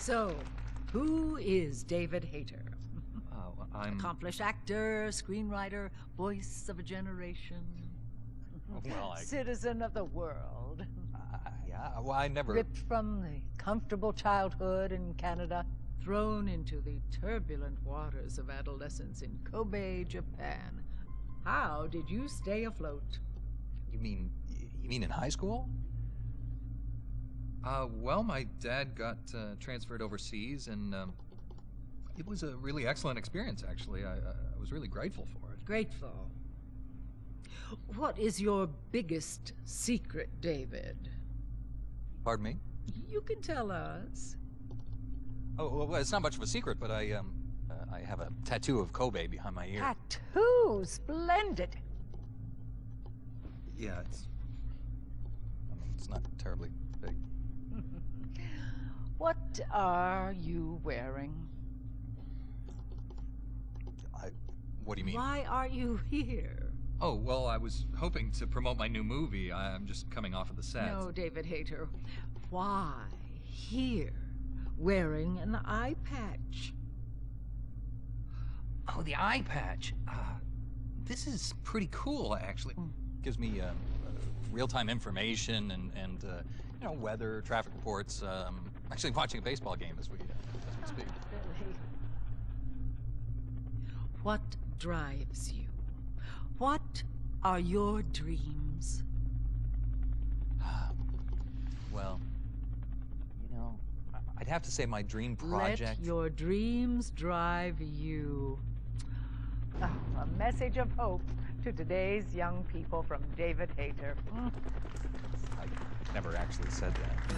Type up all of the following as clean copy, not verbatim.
So, who is David Hayter? I'm... Accomplished actor, screenwriter, voice of a generation. Well, Citizen of the world. Yeah, well, I never... Ripped from the comfortable childhood in Canada, thrown into the turbulent waters of adolescence in Kobe, Japan. How did you stay afloat? You mean in high school? Well, my dad got transferred overseas, and it was a really excellent experience, actually. I was really grateful for it. Grateful. What is your biggest secret, David? Pardon me? You can tell us. Oh, well, it's not much of a secret, but I have a tattoo of Kobe behind my ear. Tattoo! Splendid! Yeah, it's not terribly big. What are you wearing? What do you mean? Why are you here? Oh, well, I was hoping to promote my new movie. I'm just coming off of the set. No, David Hayter. Why here, wearing an eye patch? Oh, the eye patch. This is pretty cool, actually. Gives me real-time information and you know, weather, traffic reports. Actually watching a baseball game as we speak. Really? What drives you? What are your dreams? Well, you know, I'd have to say my dream project... Let your dreams drive you. Oh, a message of hope to today's young people from David Hayter. I never actually said that.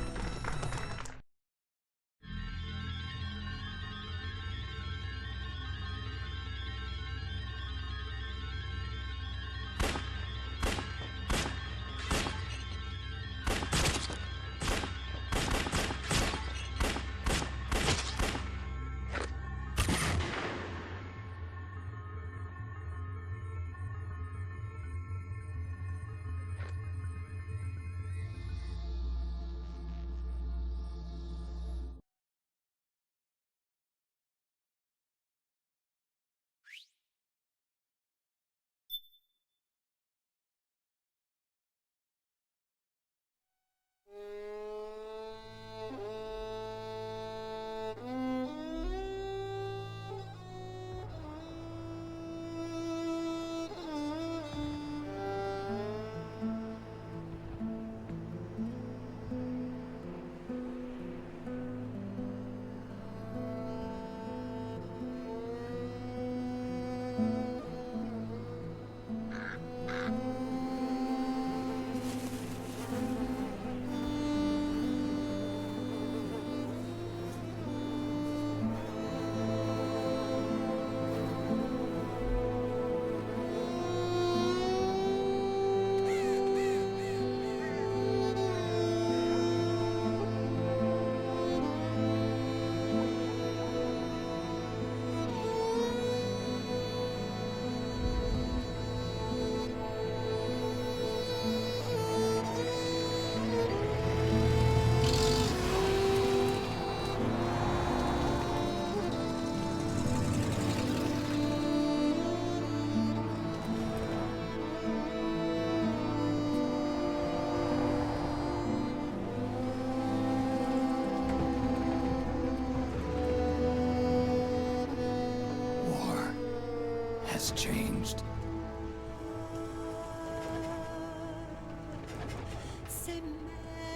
Changed.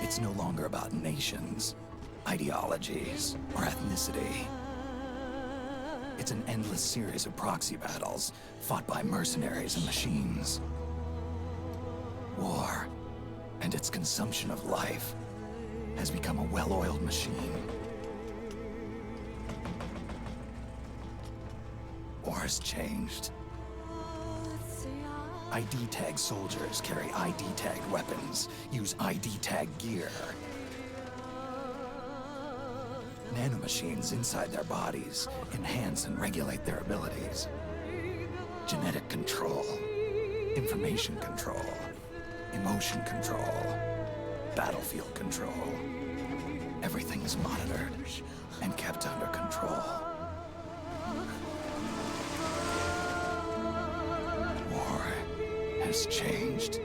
It's no longer about nations, ideologies, or ethnicity. It's an endless series of proxy battles fought by mercenaries and machines. War and its consumption of life has become a well-oiled machine. War's changed. ID tag soldiers carry ID tagged weapons, use ID tag gear. Nanomachines inside their bodies enhance and regulate their abilities. Genetic control, information control, emotion control, battlefield control. Everything is monitored and kept under control. War has changed.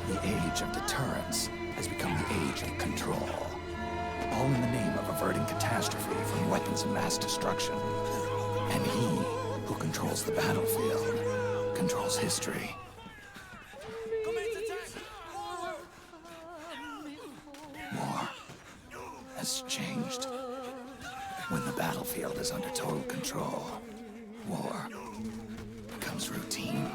The age of deterrence has become the age of control. All in the name of averting catastrophe from weapons of mass destruction. And he who controls the battlefield controls history. War has changed. When the battlefield is under total control, war becomes routine.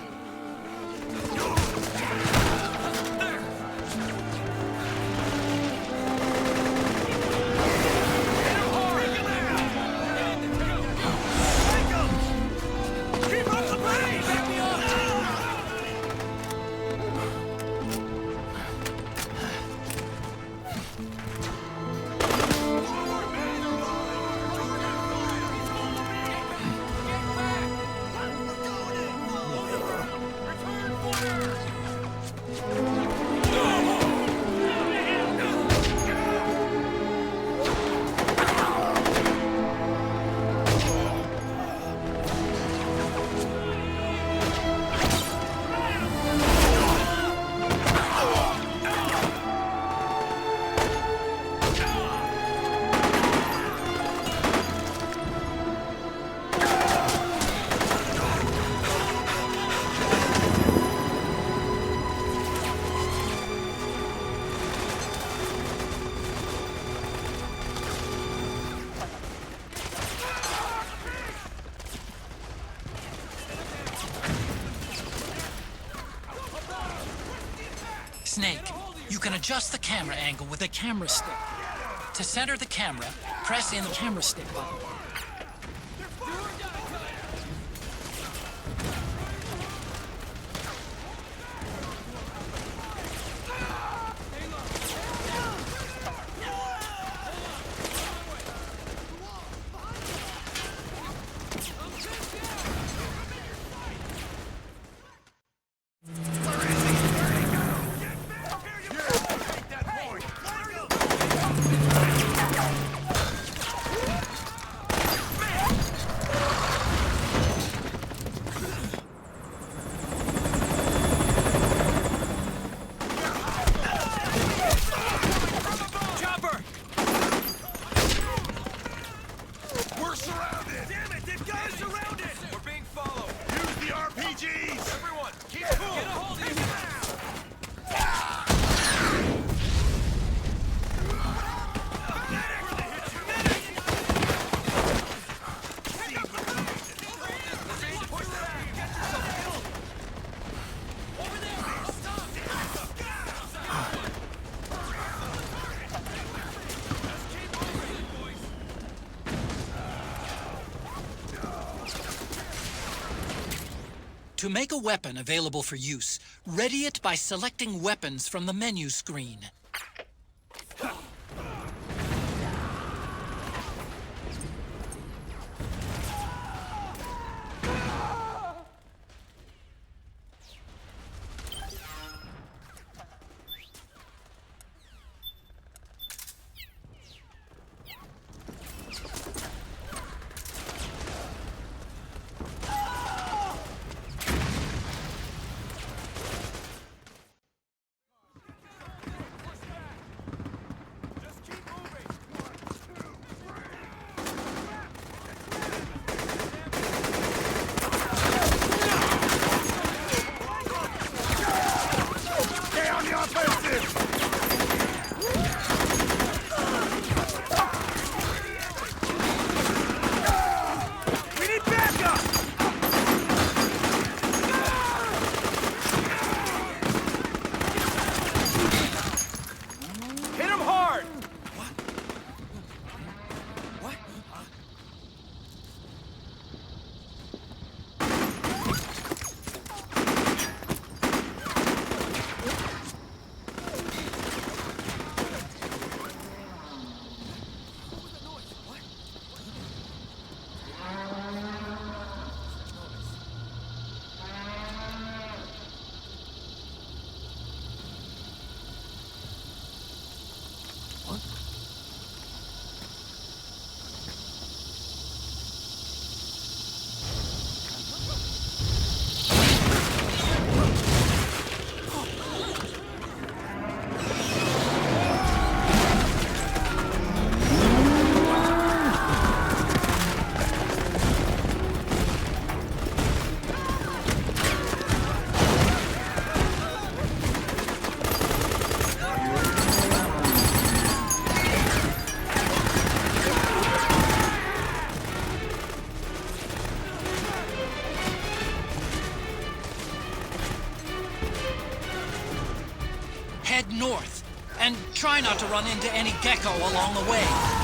Snake, you can adjust the camera angle with a camera stick. To center the camera, press in the camera stick button. To make a weapon available for use, ready it by selecting weapons from the menu screen. head north. And try not to run into any gecko along the way.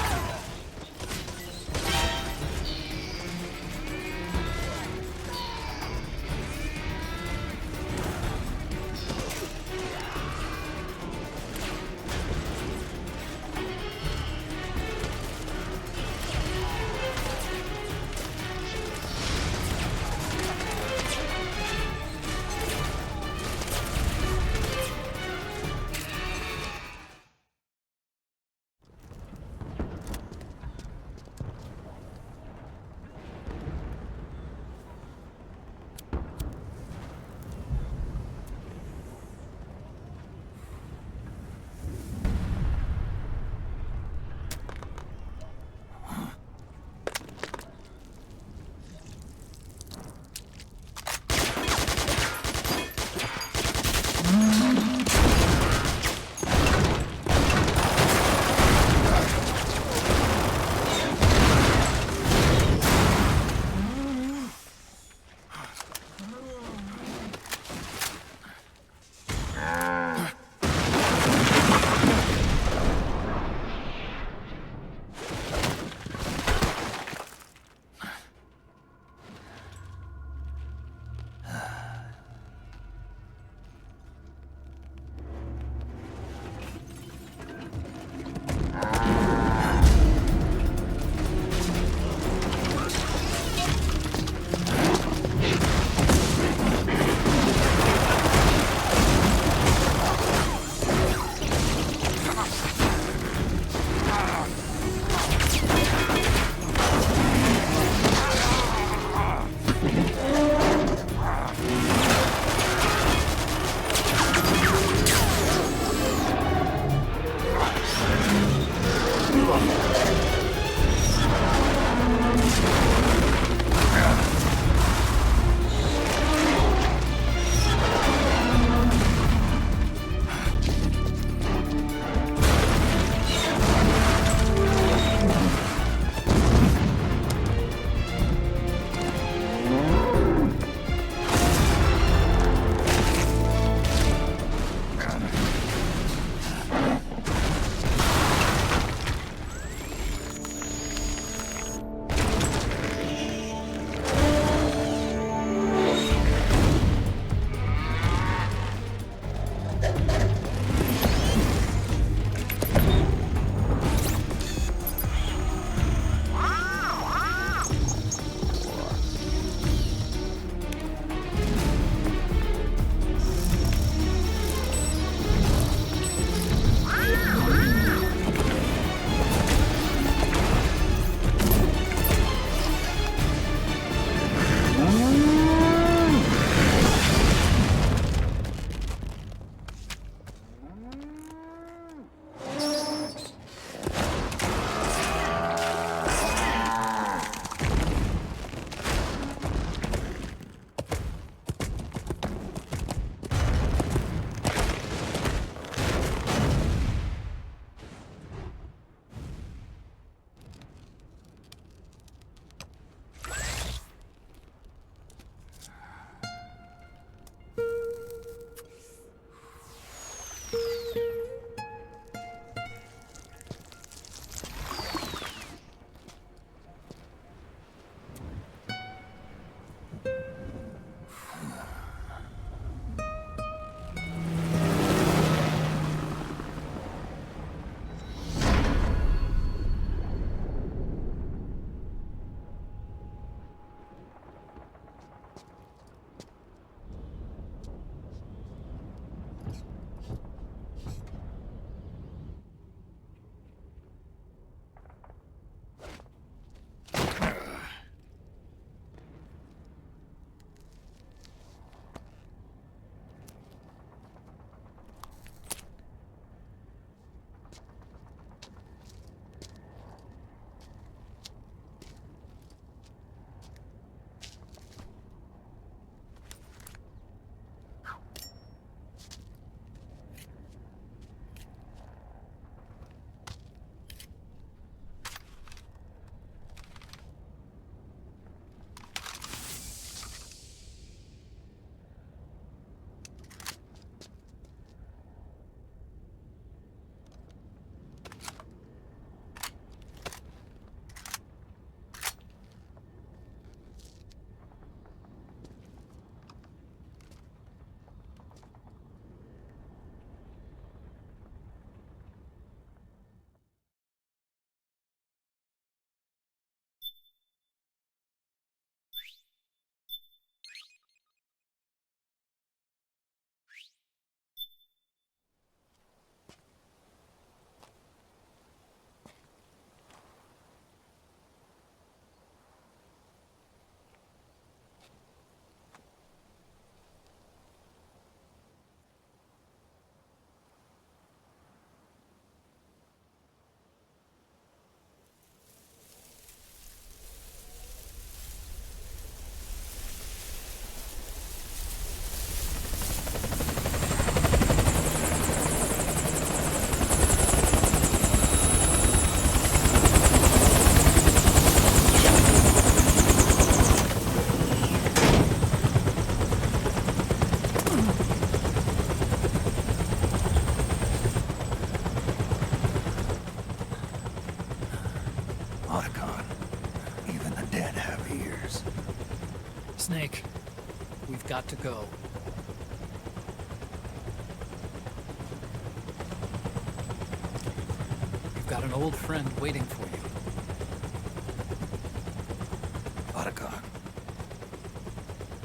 got to go. You've got an old friend waiting for you. Otacon.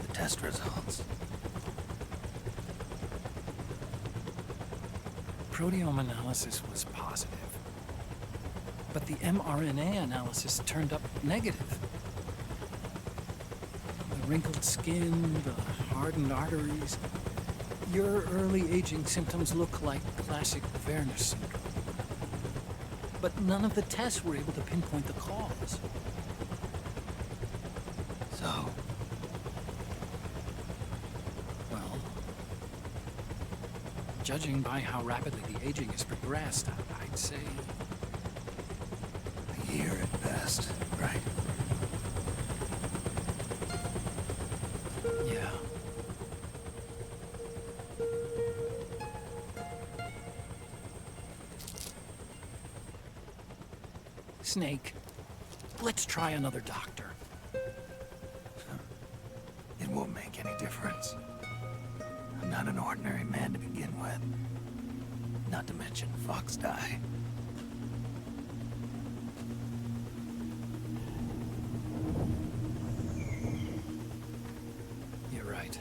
The test results. Proteome analysis was positive. But the mRNA analysis turned up negative. The wrinkled skin, the hardened arteries. Your early aging symptoms look like classic Werner syndrome. But none of the tests were able to pinpoint the cause. So, Well, judging by how rapidly the aging has progressed, I'd say a year at best, right? yeah. Snake, let's try another doctor. It won't make any difference. I'm not an ordinary man to begin with. Not to mention Fox die. You're right.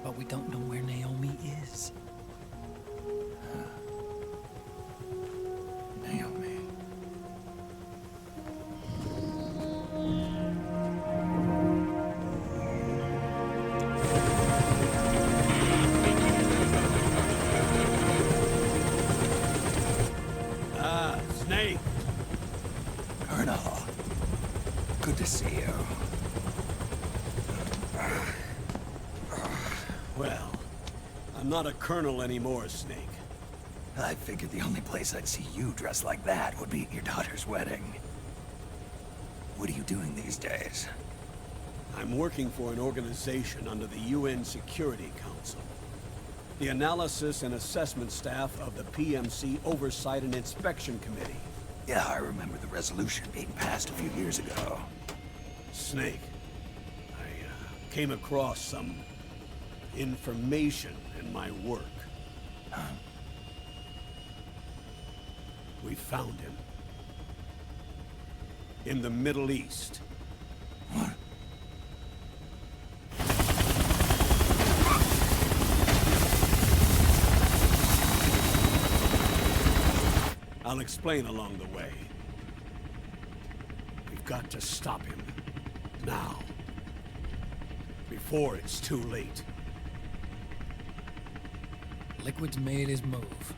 But we don't know where Naomi is. Naomi. Snake! Colonel. Good to see you. Well, I'm not a colonel anymore, Snake. I figured the only place I'd see you dressed like that would be at your daughter's wedding. What are you doing these days? I'm working for an organization under the UN Security Council. The Analysis and Assessment Staff of the PMC Oversight and Inspection Committee. Yeah, I remember the resolution being passed a few years ago. Snake, I came across some information in my work. Huh? We found him. In the Middle East. What? I'll explain along the way. We've got to stop him. Now. Before it's too late. Liquid's made his move.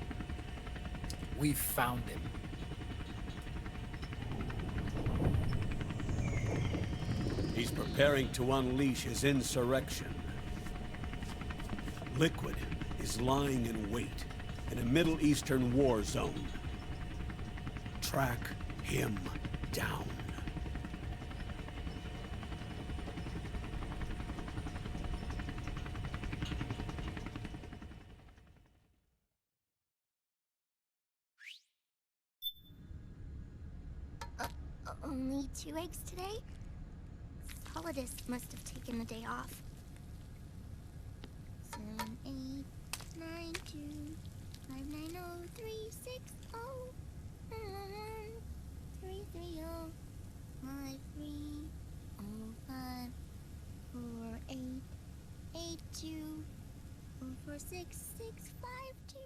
We found him. He's preparing to unleash his insurrection. Liquid is lying in wait in a Middle Eastern war zone. Track him down. Only 2 eggs today? Solidus must have taken the day off. 7, 8, 9, 2, 5, 9, 0, 3, 6, 0, 3, 3, 0, 5, 3, 0, 5, 4, 8, 8, 2, 4, 4, 6, 6, 5, 2.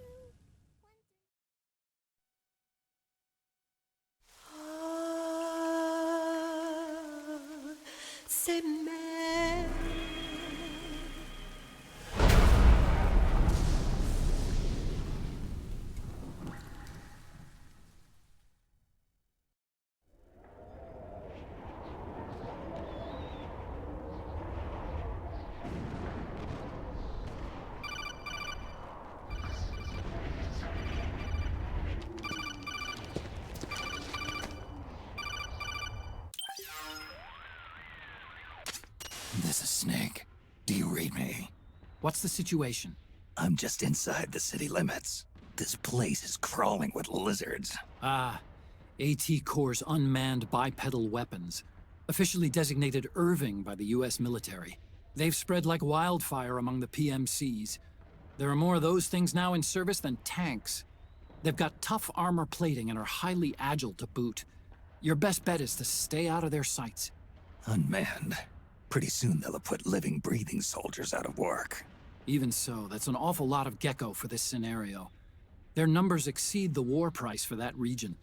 C'est mère. This is Snake. Do you read me? What's the situation? I'm just inside the city limits. This place is crawling with lizards. Ah, AT Corps' unmanned bipedal weapons. Officially designated Irving by the US military. They've spread like wildfire among the PMCs. There are more of those things now in service than tanks. They've got tough armor plating and are highly agile to boot. Your best bet is to stay out of their sights. Unmanned. Pretty soon they'll have put living, breathing soldiers out of work. Even so, that's an awful lot of gecko for this scenario. Their numbers exceed the war price for that region.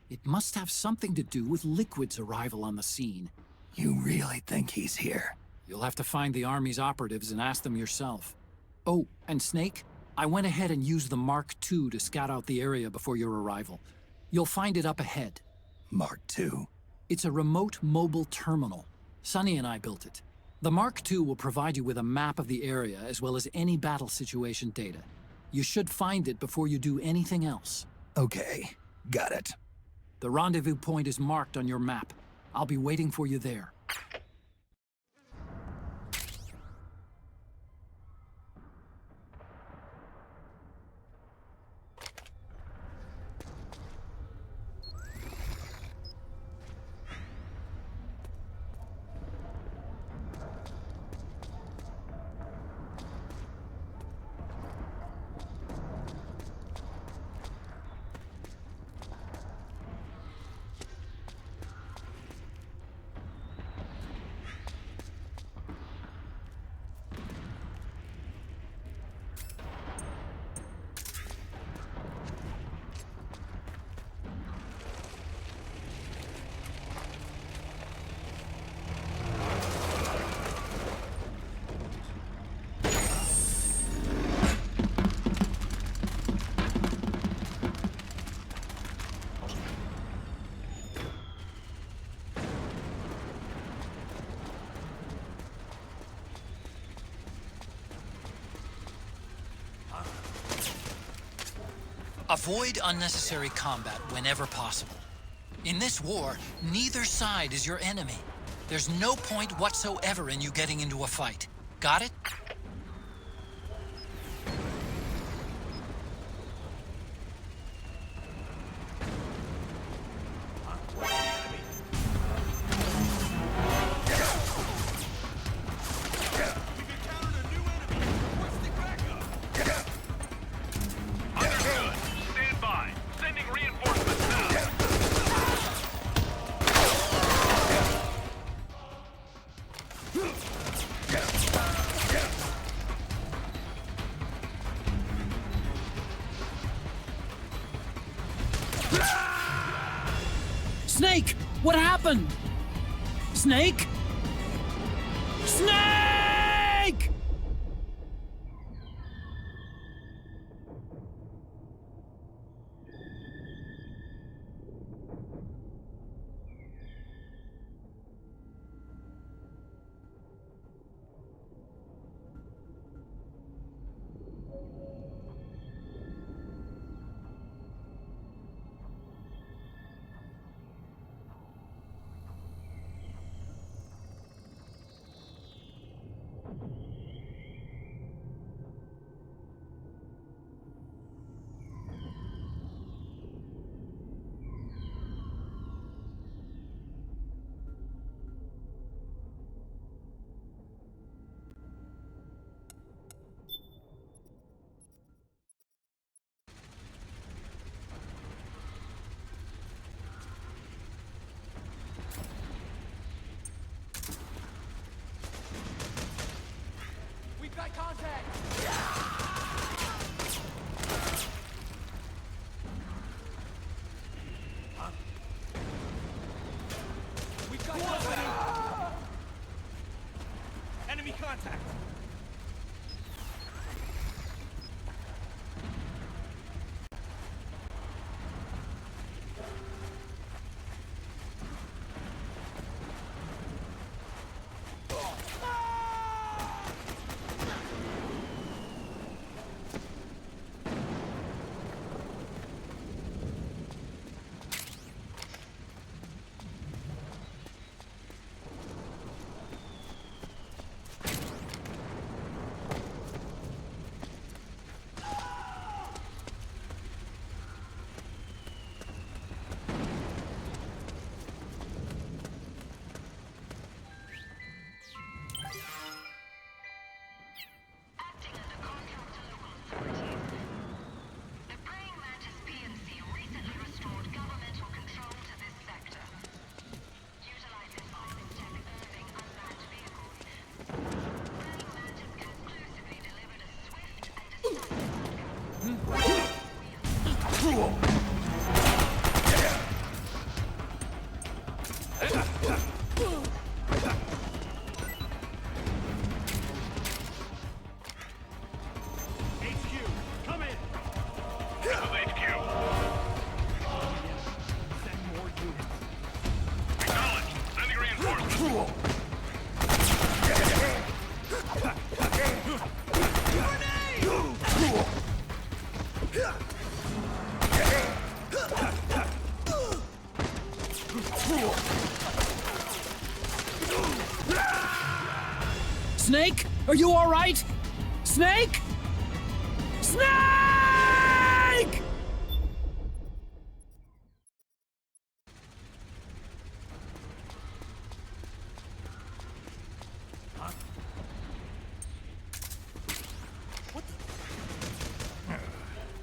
It must have something to do with Liquid's arrival on the scene. You really think he's here? You'll have to find the Army's operatives and ask them yourself. Oh, and Snake, I went ahead and used the Mark II to scout out the area before your arrival. You'll find it up ahead. Mark II? It's a remote mobile terminal. Sonny and I built it. The Mark II will provide you with a map of the area as well as any battle situation data. You should find it before you do anything else. Okay, got it. The rendezvous point is marked on your map. I'll be waiting for you there. Avoid unnecessary combat whenever possible. In this war, neither side is your enemy. There's no point whatsoever in you getting into a fight. Got it? Snake! What happened? Snake? Snake! Enemy contact! Snake? Are you all right? Snake? Snake!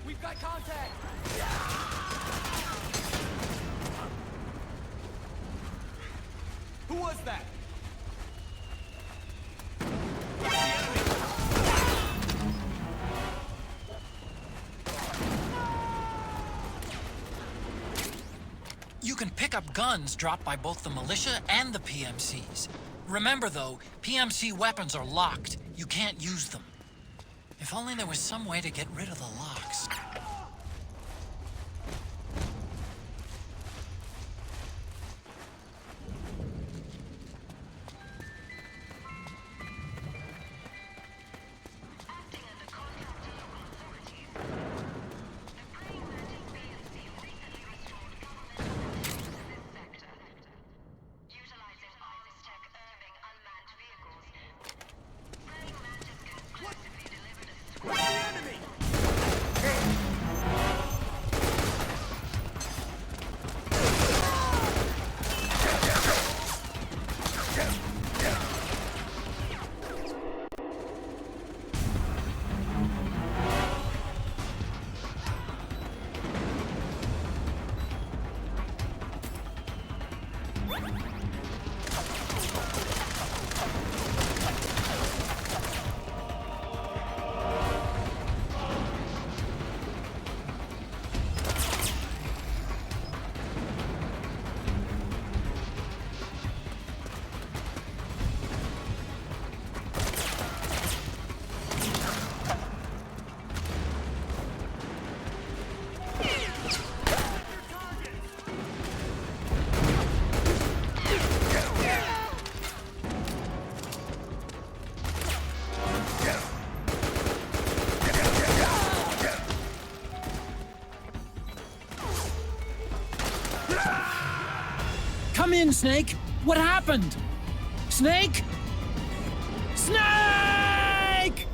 We've got contact! Who was that? You can pick up guns dropped by both the militia and the PMCs. Remember though, PMC weapons are locked. You can't use them. If only there was some way to get rid of the locks. Come in, Snake! What happened? Snake? Snake!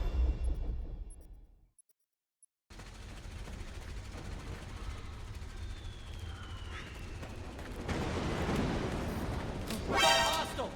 Hostile!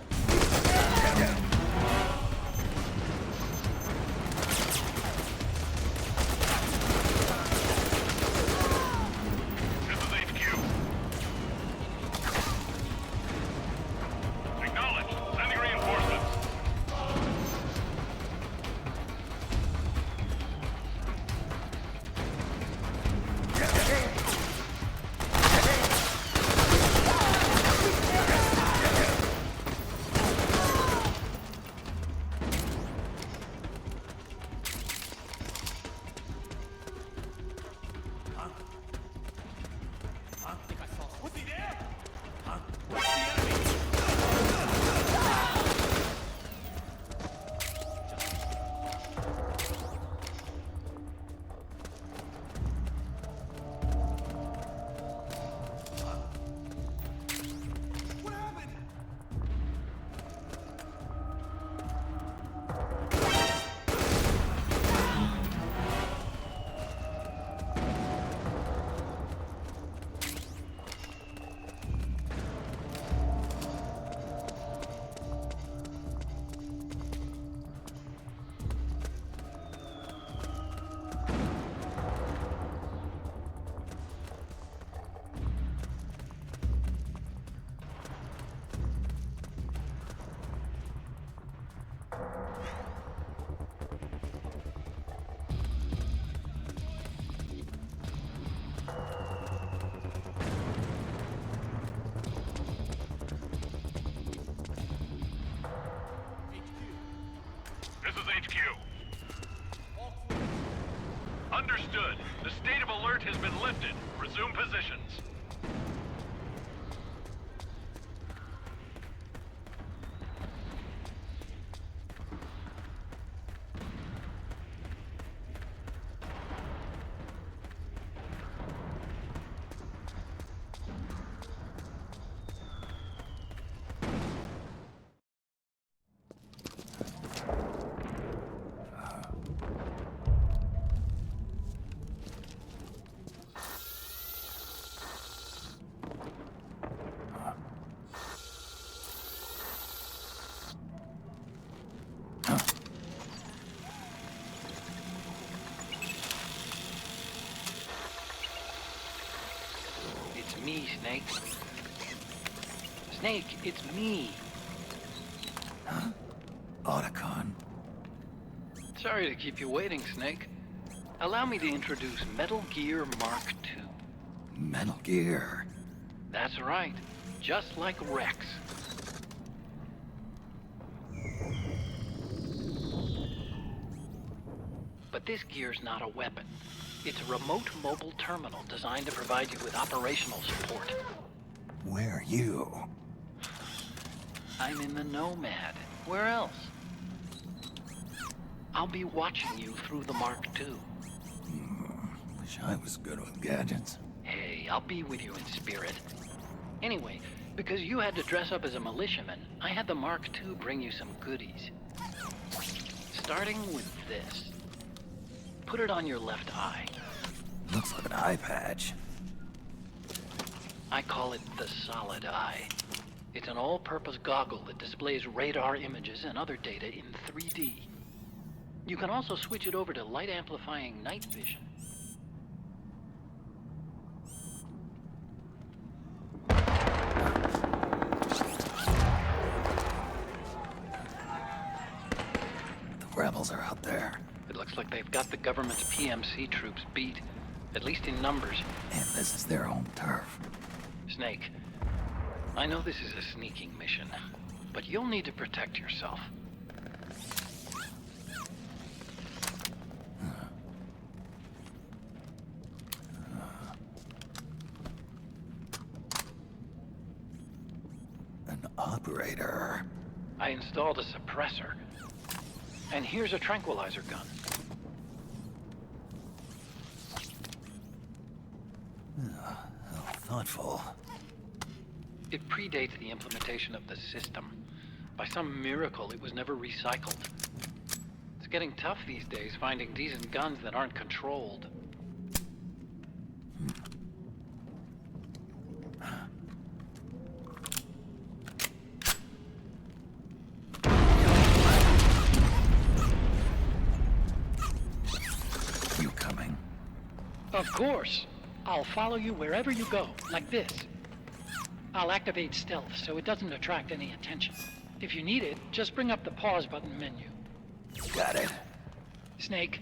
Understood. The state of alert has been lifted. Resume positions. It's me, Snake. Snake, it's me. Huh? Otacon. Sorry to keep you waiting, Snake. Allow me to introduce Metal Gear Mark II. Metal Gear. That's right. Just like Rex. But this gear's not a weapon. It's a remote mobile terminal designed to provide you with operational support. Where are you? I'm in the Nomad. Where else? I'll be watching you through the Mark II. Wish I was good with gadgets. Hey, I'll be with you in spirit. Anyway, because you had to dress up as a militiaman, I had the Mark II bring you some goodies. Starting with this. Put it on your left eye. Looks like an eye patch. I call it the Solid Eye. It's an all-purpose goggle that displays radar images and other data in 3D. You can also switch it over to light-amplifying night vision. The rebels are out there. It looks like they've got the government's PMC troops beat, at least in numbers. And this is their home turf. Snake, I know this is a sneaking mission, but you'll need to protect yourself. An operator. I installed a suppressor. And here's a tranquilizer gun. How thoughtful. It predates the implementation of the system. By some miracle, it was never recycled. It's getting tough these days finding decent guns that aren't controlled. You coming? Of course. I'll follow you wherever you go, like this. I'll activate stealth so it doesn't attract any attention. If you need it, just bring up the pause button menu. Got it. Snake,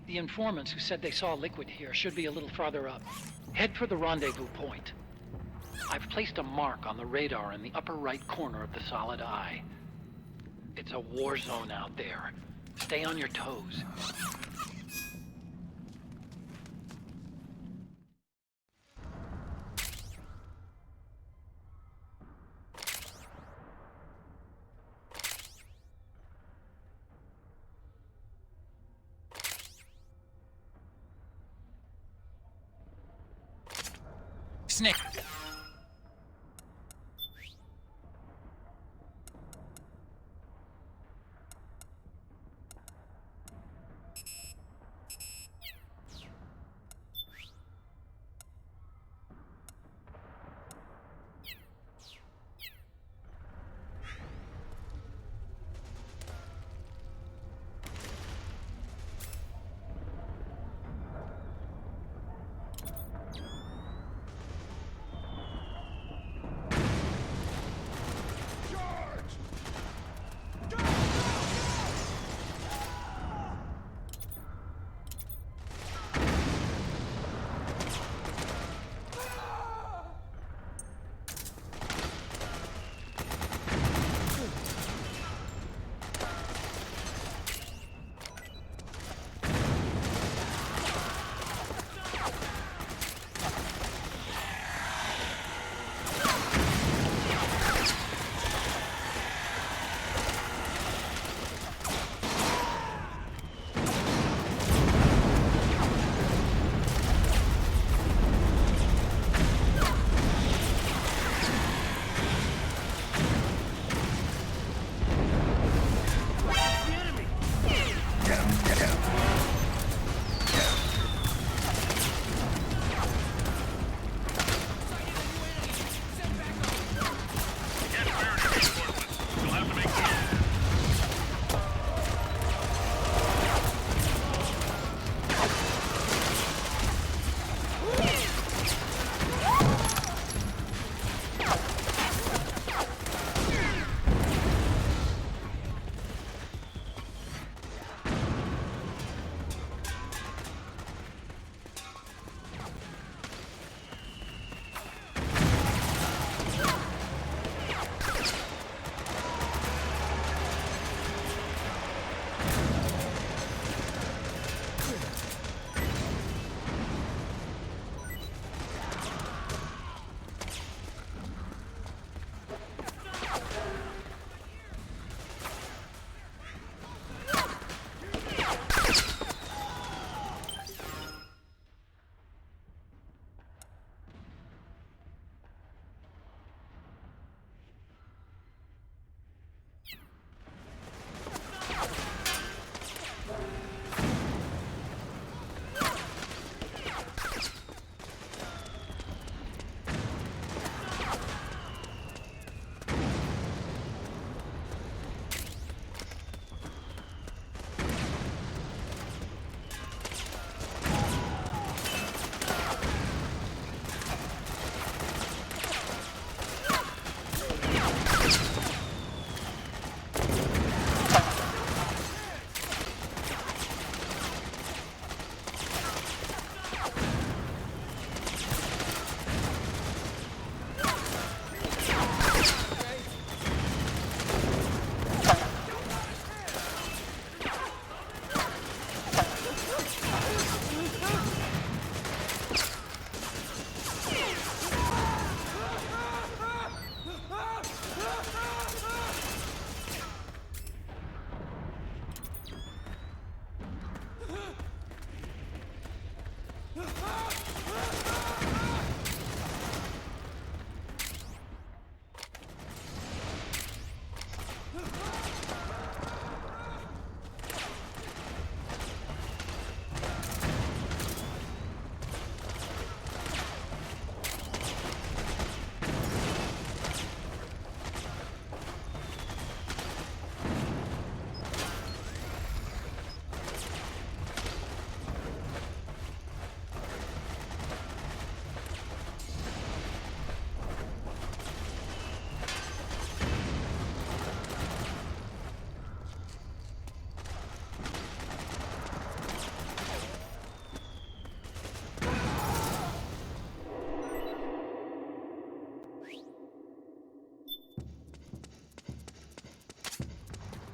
the informants who said they saw Liquid here should be a little farther up. Head for the rendezvous point. I've placed a mark on the radar in the upper right corner of the Solid Eye. It's a war zone out there. Stay on your toes. Snake.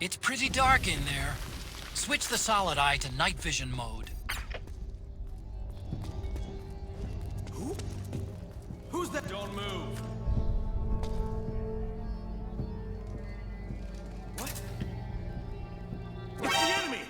It's pretty dark in there. Switch the solid eye to night vision mode. Who's that? Don't move. What? It's the enemy!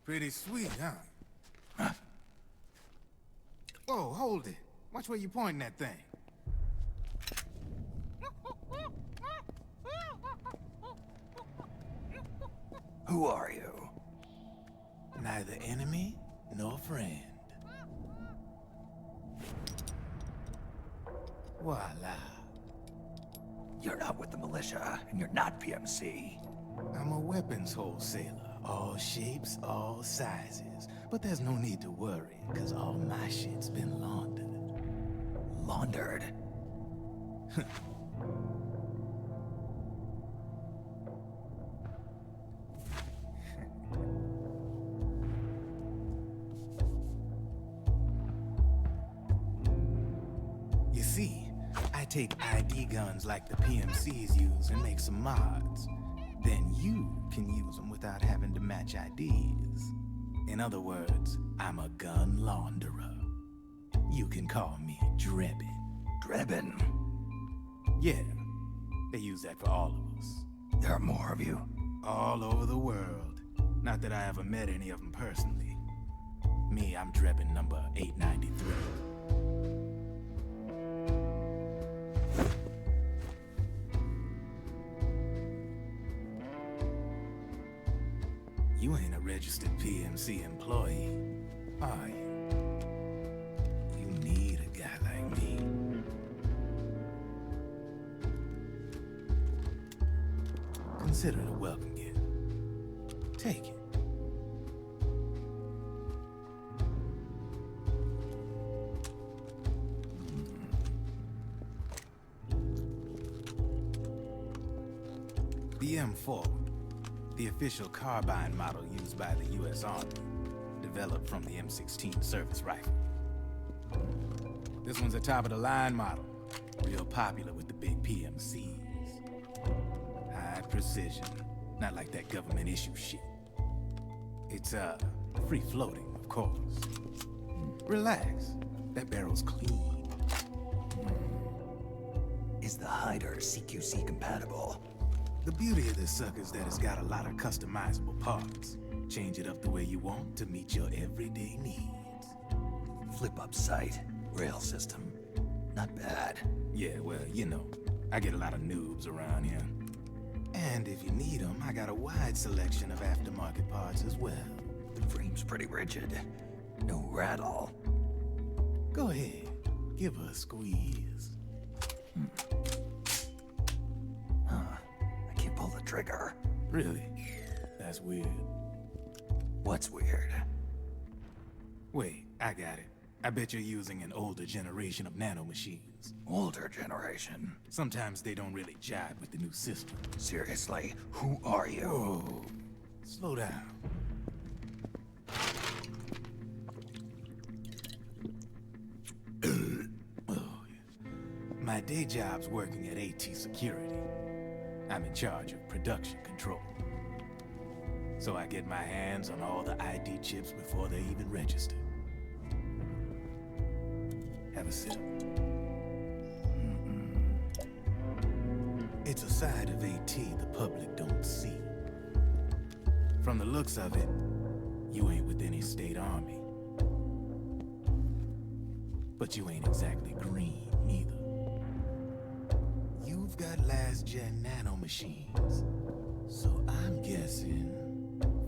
Pretty sweet, huh? Whoa, hold it. Watch where you pointing that thing. Who are you? Neither enemy nor friend. Voila. You're not with the militia, and you're not PMC. I'm a weapons wholesaler. All shapes, all sizes. But there's no need to worry, because all my shit's been laundered. Laundered? You see, I take ID guns like the PMCs use and make some mods. Then you can use them without having to match IDs. In other words, I'm a gun launderer. You can call me Drebin. Drebin? Yeah, they use that for all of us. There are more of you? All over the world. Not that I ever met any of them personally. Me, I'm Drebin number 893. You ain't a registered PMC employee, are you? You need a guy like me. Consider it a welcome gift. Take it. The M4. The official carbine model used by the U.S. Army, developed from the M16 service rifle. This one's a top-of-the-line model, real popular with the big PMCs. High precision, not like that government-issue shit. It's, free-floating, of course. Relax, that barrel's clean. Is the hider CQC compatible? The beauty of this sucker is that it's got a lot of customizable parts. Change it up the way you want to meet your everyday needs. Flip-up sight, rail system. Not bad. Yeah, well, you know, I get a lot of noobs around here. And if you need them, I got a wide selection of aftermarket parts as well. The frame's pretty rigid. No rattle. Go ahead, give her a squeeze. Pull the trigger. Really? That's weird. What's weird? Wait, I got it. I bet you're using an older generation of nanomachines. Older generation? Sometimes they don't really jive with the new system. Seriously, who are you? Whoa. Slow down. My day job's working at AT Security. I'm in charge of production control. So I get my hands on all the ID chips before they even register. Have a sip. It's a side of AT the public don't see. From the looks of it, you ain't with any state army. But you ain't exactly green, either. You've got last-gen nanomachines. So I'm guessing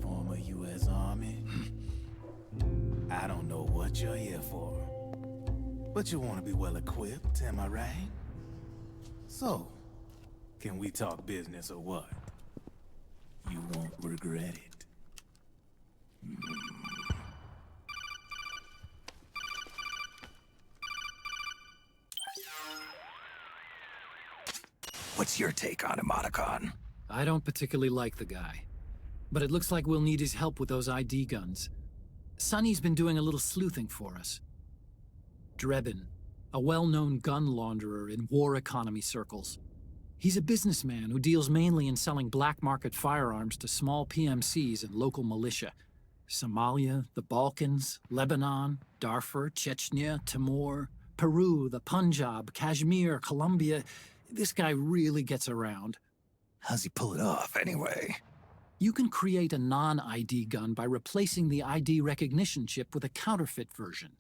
former U.S. Army. I don't know what you're here for. But you want to be well-equipped, am I right? So, can we talk business or what? You won't regret it. What's your take on Emoticon? I don't particularly like the guy. But it looks like we'll need his help with those ID guns. Sonny's been doing a little sleuthing for us. Drebin, a well-known gun launderer in war economy circles. He's a businessman who deals mainly in selling black market firearms to small PMCs and local militia. Somalia, the Balkans, Lebanon, Darfur, Chechnya, Timor, Peru, the Punjab, Kashmir, Colombia. This guy really gets around. How's he pull it off, anyway? You can create a non-ID gun by replacing the ID recognition chip with a counterfeit version.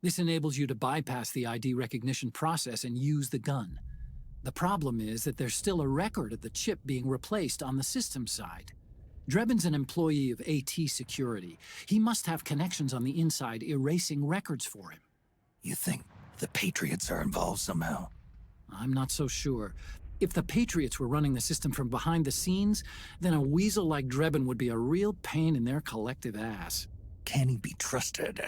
This enables you to bypass the ID recognition process and use the gun. The problem is that there's still a record of the chip being replaced on the system side. Drebin's an employee of AT Security. He must have connections on the inside erasing records for him. You think the Patriots are involved somehow? I'm not so sure. If the Patriots were running the system from behind the scenes, then a weasel like Drebin would be a real pain in their collective ass. Can he be trusted?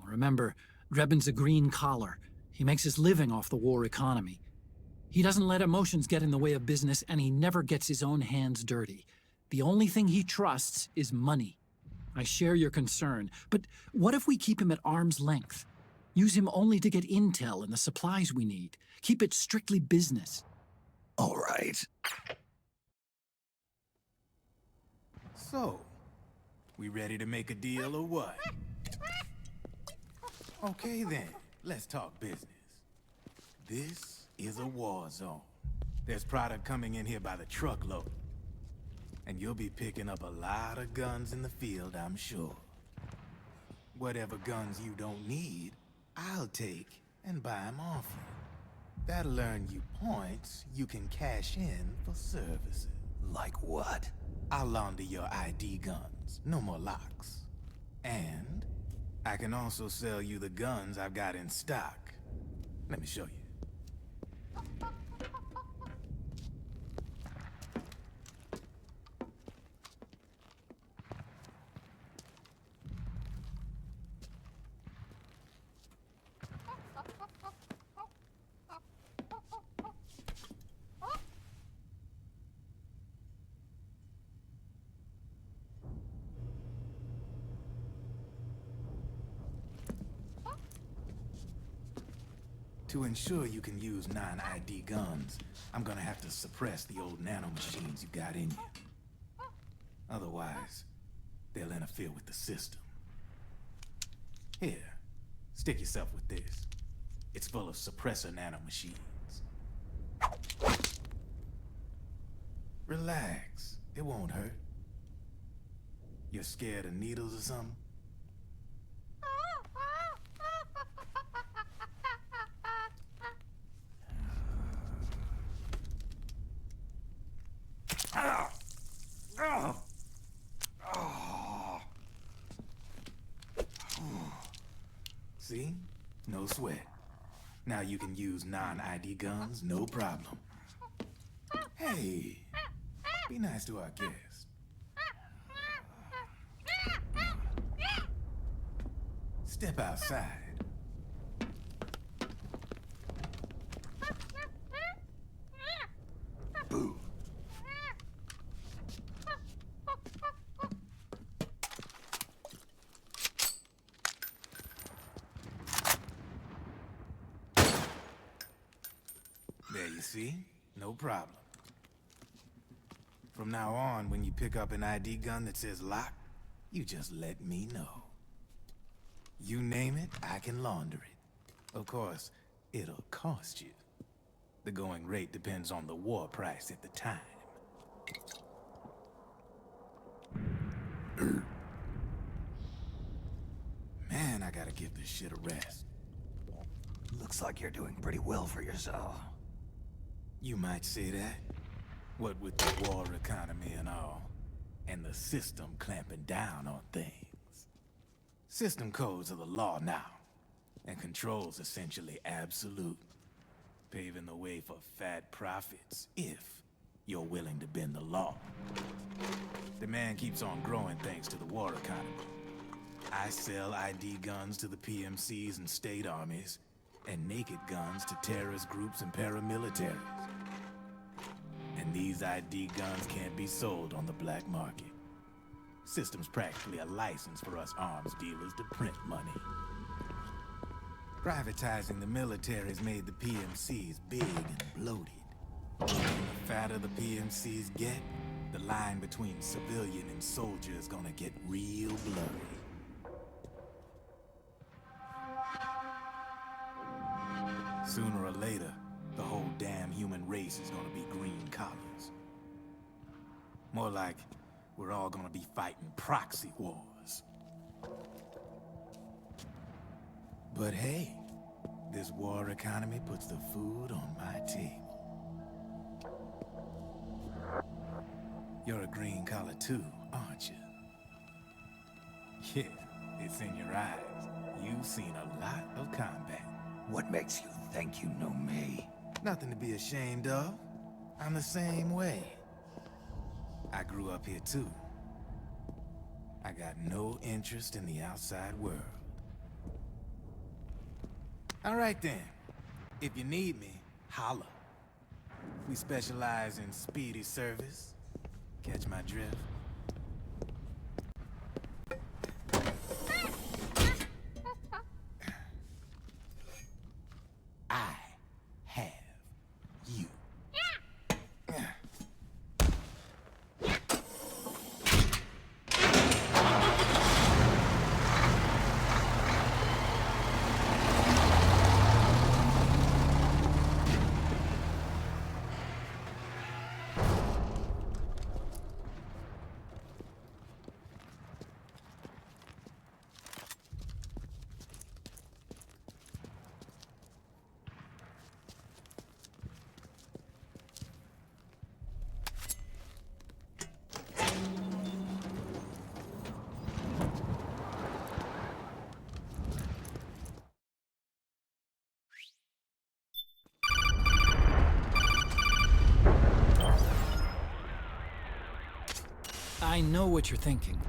Remember, Drebin's a green collar. He makes his living off the war economy. He doesn't let emotions get in the way of business, and he never gets his own hands dirty. The only thing he trusts is money. I share your concern, but what if we keep him at arm's length? Use him only to get intel and the supplies we need. Keep it strictly business. All right. So, we ready to make a deal or what? Okay then, let's talk business. This is a war zone. There's product coming in here by the truckload. And you'll be picking up a lot of guns in the field, I'm sure. Whatever guns you don't need, I'll take and buy them off you. That'll earn you points you can cash in for services. Like what? I'll launder your ID guns, no more locks. And I can also sell you the guns I've got in stock. Let me show you. To ensure you can use non-ID guns, I'm gonna have to suppress the old nanomachines you got in you. Otherwise, they'll interfere with the system. Here, stick yourself with this. It's full of suppressor nanomachines. Relax, it won't hurt. You're scared of needles or something? See? No sweat. Now you can use non-ID guns, no problem. Hey, be nice to our guest. Step outside. Boo. There you see? No problem. From now on, when you pick up an ID gun that says lock, you just let me know. You name it, I can launder it. Of course, it'll cost you. The going rate depends on the war price at the time. Man, I gotta give this shit a rest. Looks like you're doing pretty well for yourself. You might say that. What with the war economy and all, and the system clamping down on things. System codes are the law now, and control's essentially absolute, paving the way for fat profits if you're willing to bend the law. Demand keeps on growing thanks to the war economy. I sell ID guns to the PMCs and state armies, and naked guns to terrorist groups and paramilitaries. And these ID guns can't be sold on the black market. System's practically a license for us arms dealers to print money. Privatizing the military's made the PMCs big and bloated. And the fatter the PMCs get, the line between civilian and soldier is gonna get real blurry. Sooner or later, the whole damn human race is gonna be green collars. More like we're all gonna be fighting proxy wars. But hey, this war economy puts the food on my table. You're a green collar too, aren't you? Yeah, it's in your eyes. You've seen a lot of combat. What makes you think you know me? Nothing to be ashamed of. I'm the same way. I grew up here too. I got no interest in the outside world. All right then. If you need me, holla. We specialize in speedy service. Catch my drift? I have you. I know what you're thinking,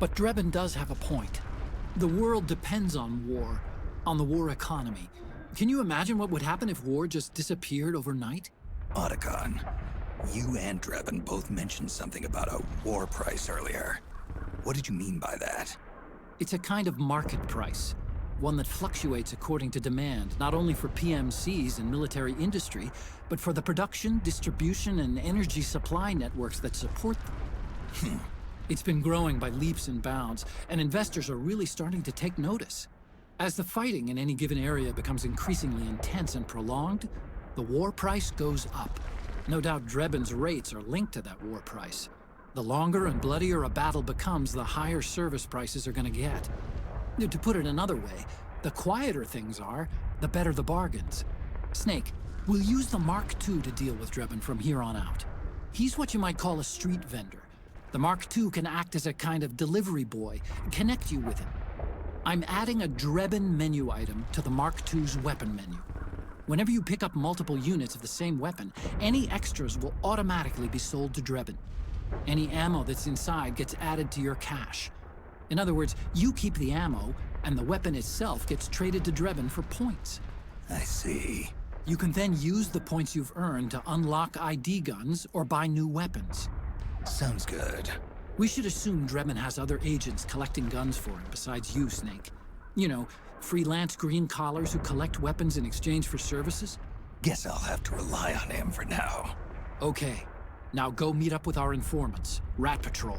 but Drebin does have a point. The world depends on war, on the war economy. Can you imagine what would happen if war just disappeared overnight? Otacon, you and Drebin both mentioned something about a war price earlier. What did you mean by that? It's a kind of market price, one that fluctuates according to demand, not only for PMCs and military industry, but for the production, distribution, and energy supply networks that support them. It's been growing by leaps and bounds, and investors are really starting to take notice. As the fighting in any given area becomes increasingly intense and prolonged, the war price goes up. No doubt Drebin's rates are linked to that war price. The longer and bloodier a battle becomes, the higher service prices are going to get. To put it another way, the quieter things are, the better the bargains. Snake, we'll use the Mark II to deal with Drebin from here on out. He's what you might call a street vendor. The Mark II can act as a kind of delivery boy, connect you with him. I'm adding a Drebin menu item to the Mark II's weapon menu. Whenever you pick up multiple units of the same weapon, any extras will automatically be sold to Drebin. Any ammo that's inside gets added to your cache. In other words, you keep the ammo, and the weapon itself gets traded to Drebin for points. I see. You can then use the points you've earned to unlock ID guns or buy new weapons. Sounds good. We should assume Drebin has other agents collecting guns for him besides you, Snake. You know, freelance green collars who collect weapons in exchange for services? Guess I'll have to rely on him for now. Okay. Now go meet up with our informants, Rat Patrol.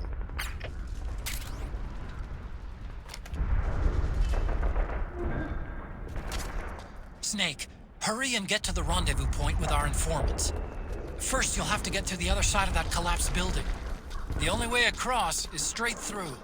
Snake, hurry and get to the rendezvous point with our informants. First, you'll have to get to the other side of that collapsed building. The only way across is straight through.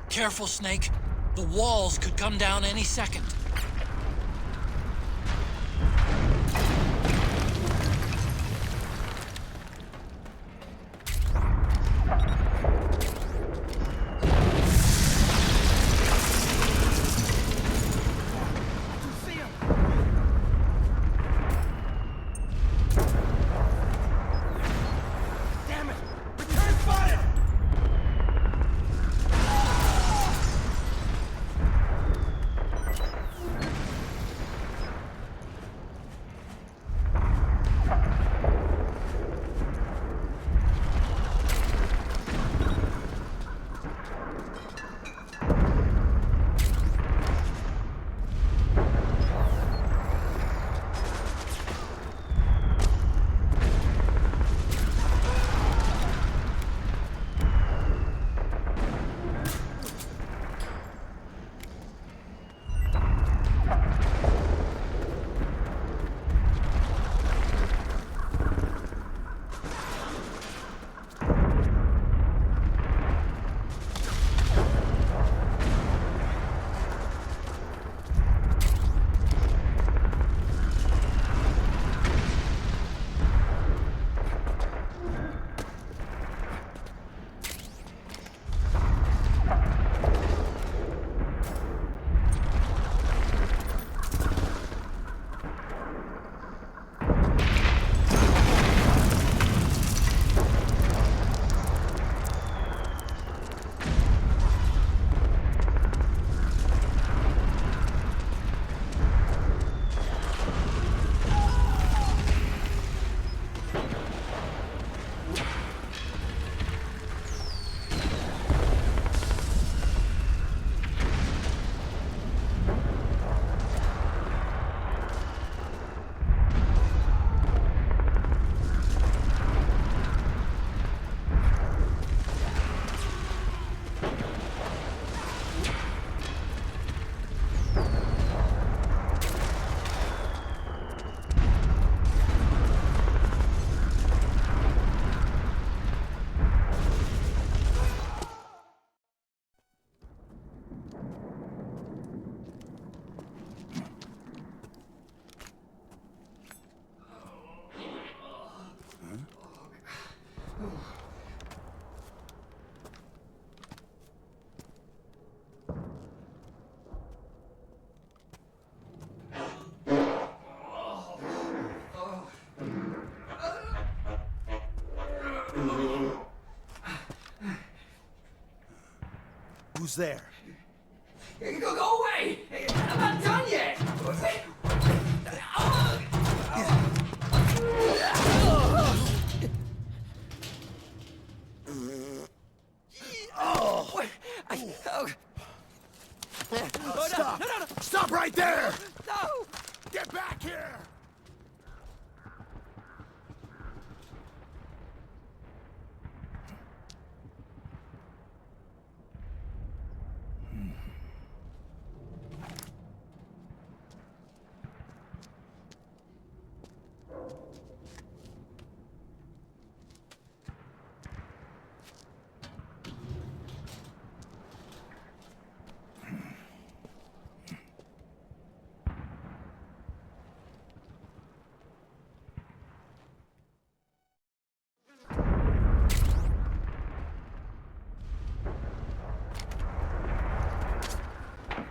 Careful, Snake. The walls could come down any second. Who's there? Go away! I'm not done yet! Stop! Stop right there! No! Get back here!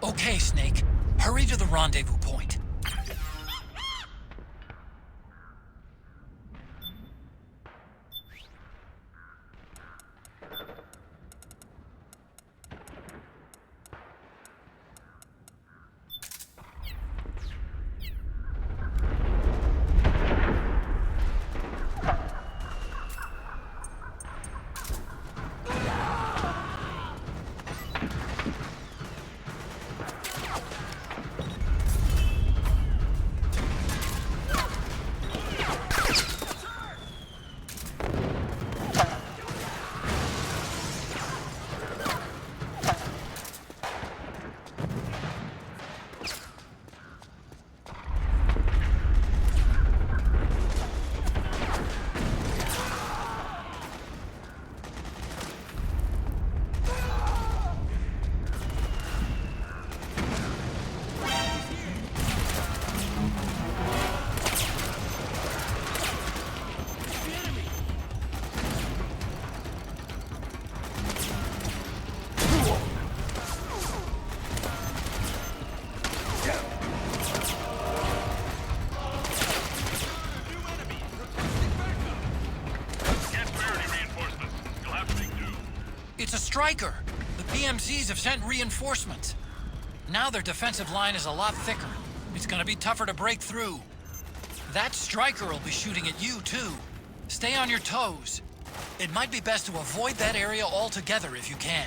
Okay, Snake. Hurry to the rendezvous point. It's a striker! The PMCs have sent reinforcements. Now their defensive line is a lot thicker. It's gonna be tougher to break through. That striker will be shooting at you, too. Stay on your toes. It might be best to avoid that area altogether if you can.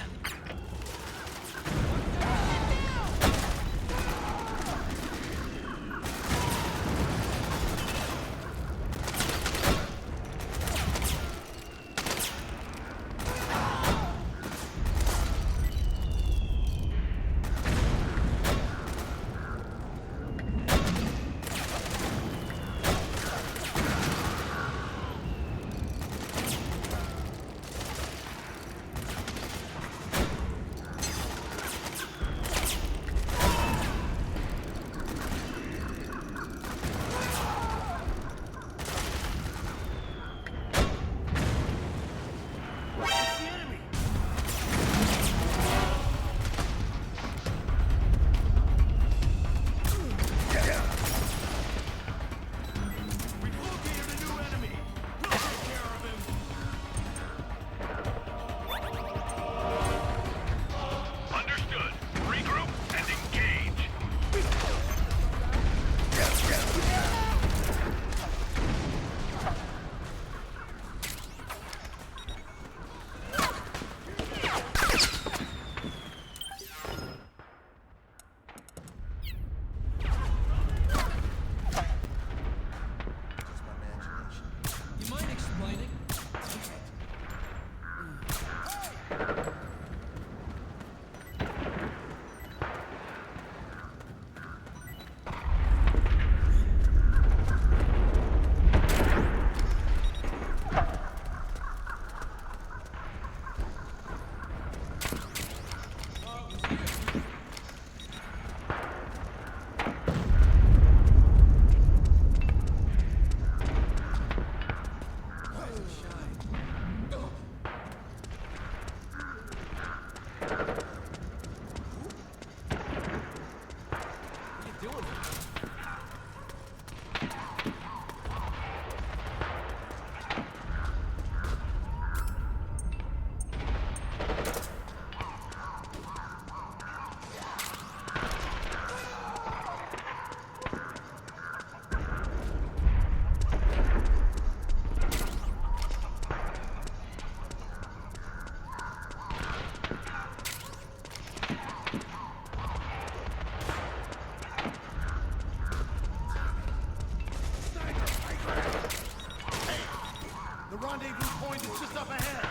rendezvous point is just up ahead.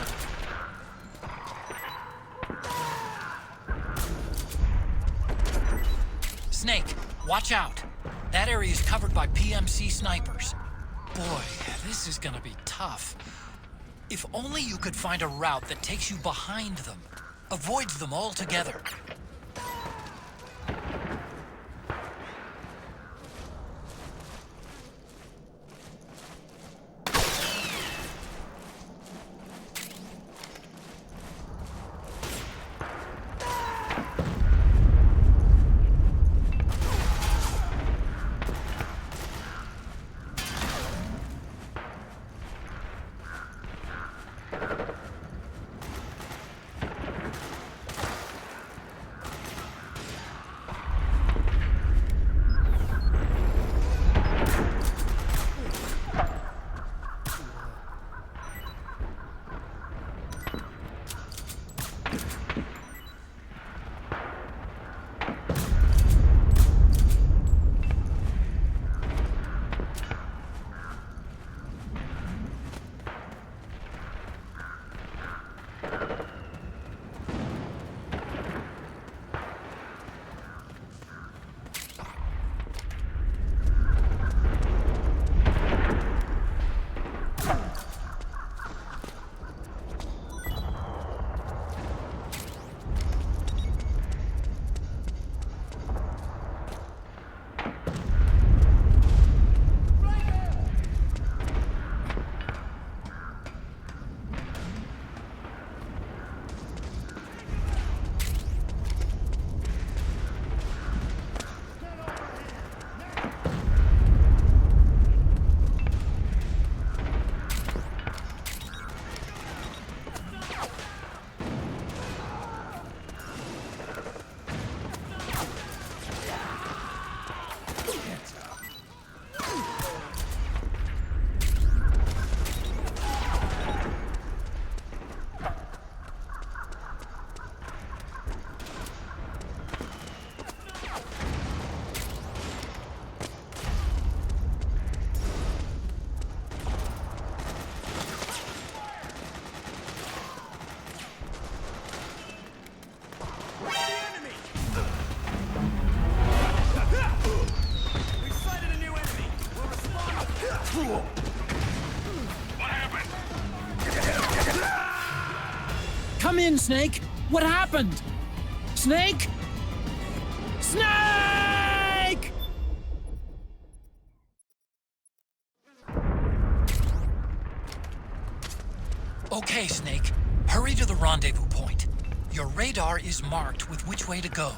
Snake, watch out. That area is covered by PMC snipers. Boy, this is gonna be tough. If only you could find a route that takes you behind them, avoids them altogether. Come in, Snake! What happened? Snake? Snake! Okay, Snake. Hurry to the rendezvous point. Your radar is marked with which way to go.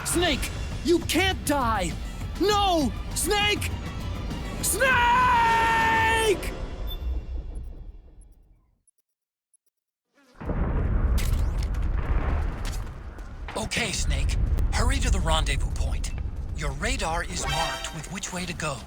Snake! You can't die! No! Snake! Snake! Okay, Snake. Hurry to the rendezvous point. Your radar is marked with which way to go.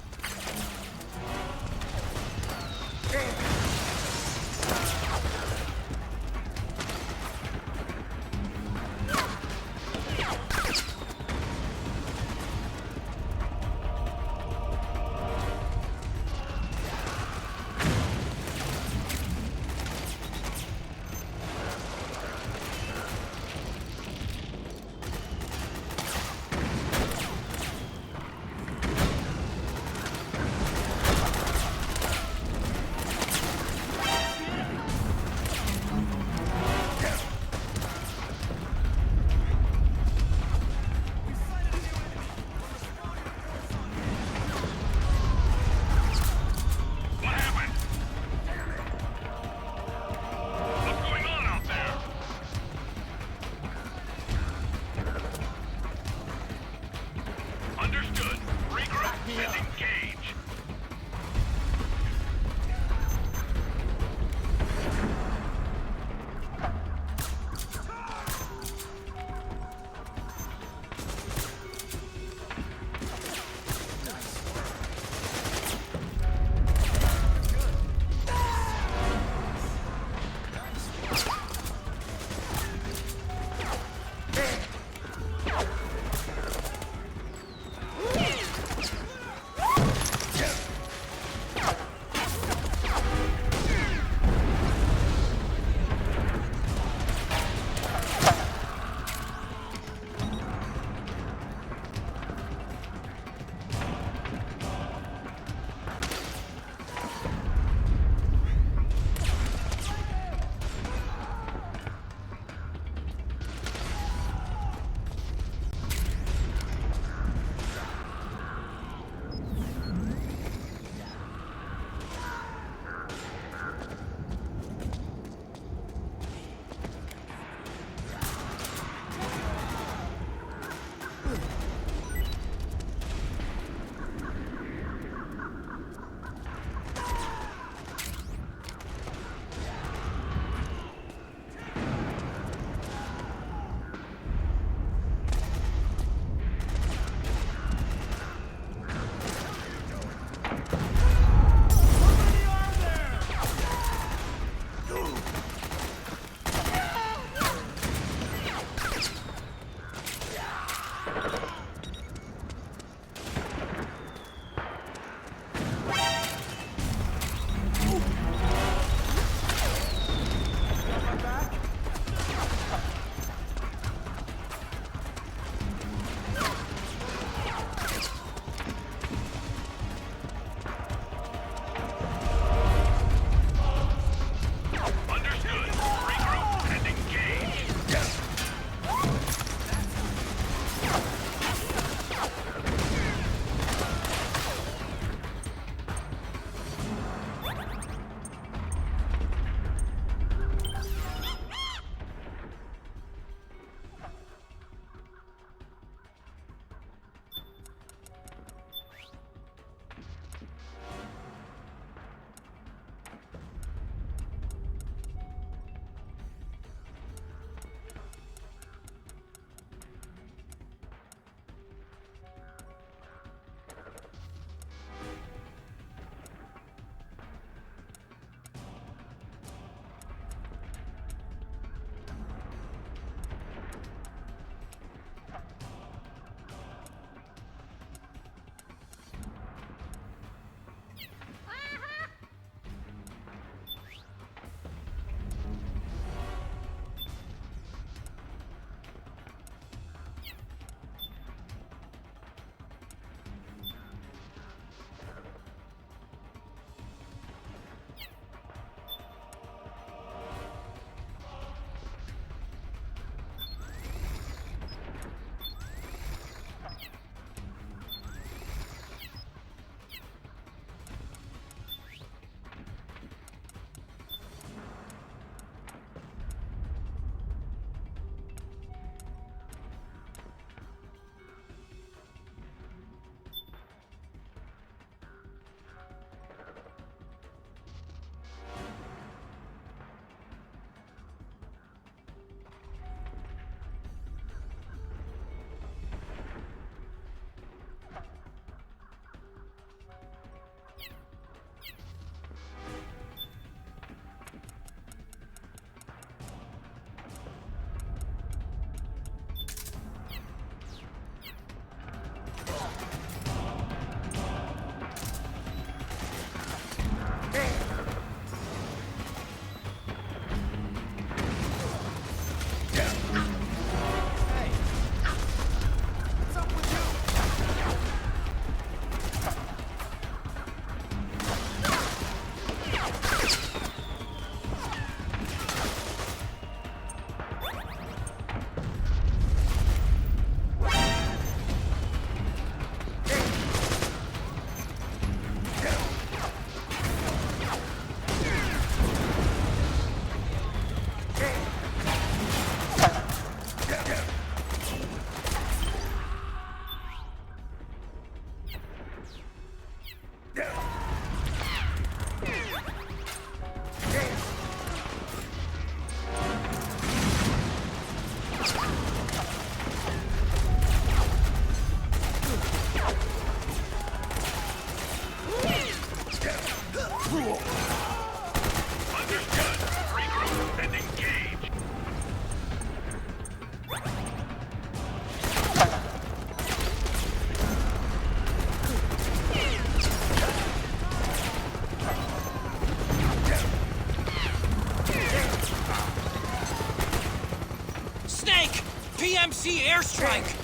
Snake! PMC airstrike!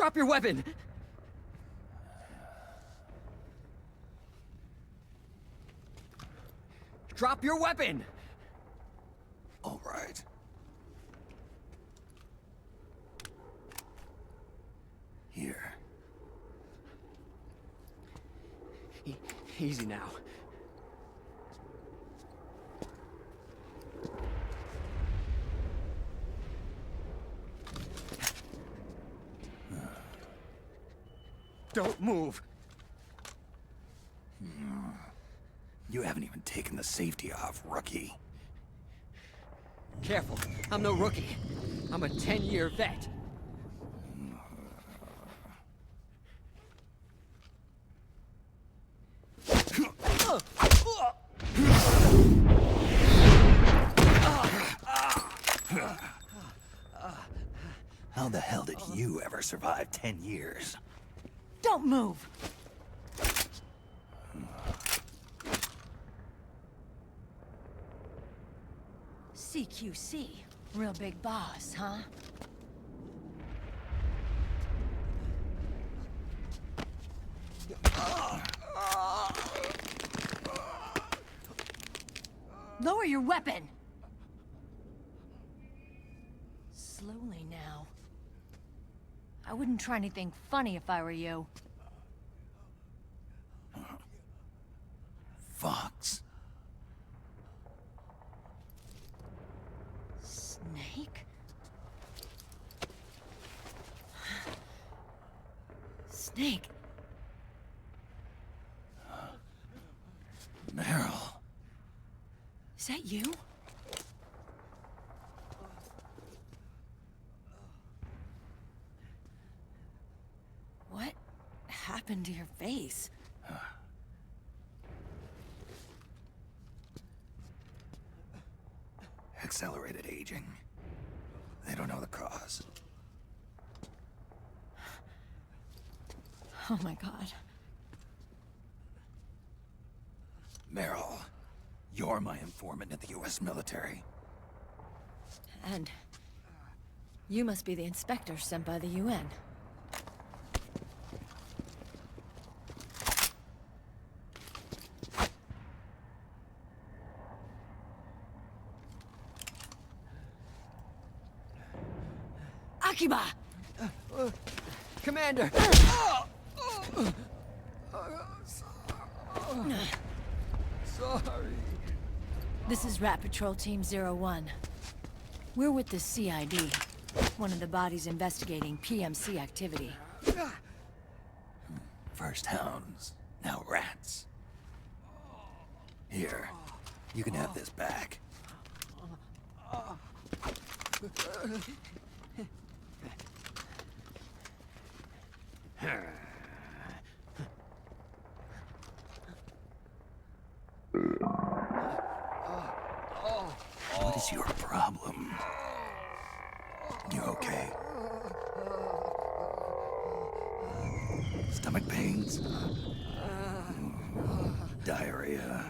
Drop your weapon! Drop your weapon! All right. Here. Easy now. Don't move! You haven't even taken the safety off, rookie. Careful, I'm no rookie. I'm a 10-year vet. How the hell did you ever survive 10 years? Don't move! CQC. Real big boss, huh? Lower your weapon! Slowly now. I wouldn't try anything funny if I were you. Fox. Snake? Snake? Meryl. Is that you? What happened to your face? Accelerated aging. They don't know the cause. Oh my god. Meryl, you're my informant in the U.S. military. And you must be the inspector sent by the UN. Akiba! Commander! Sorry. This is Rat Patrol Team 01. We're with the CID, one of the bodies investigating PMC activity. First hounds, now rats. Here, you can have this back. What is your problem? You okay? Stomach pains? Diarrhea?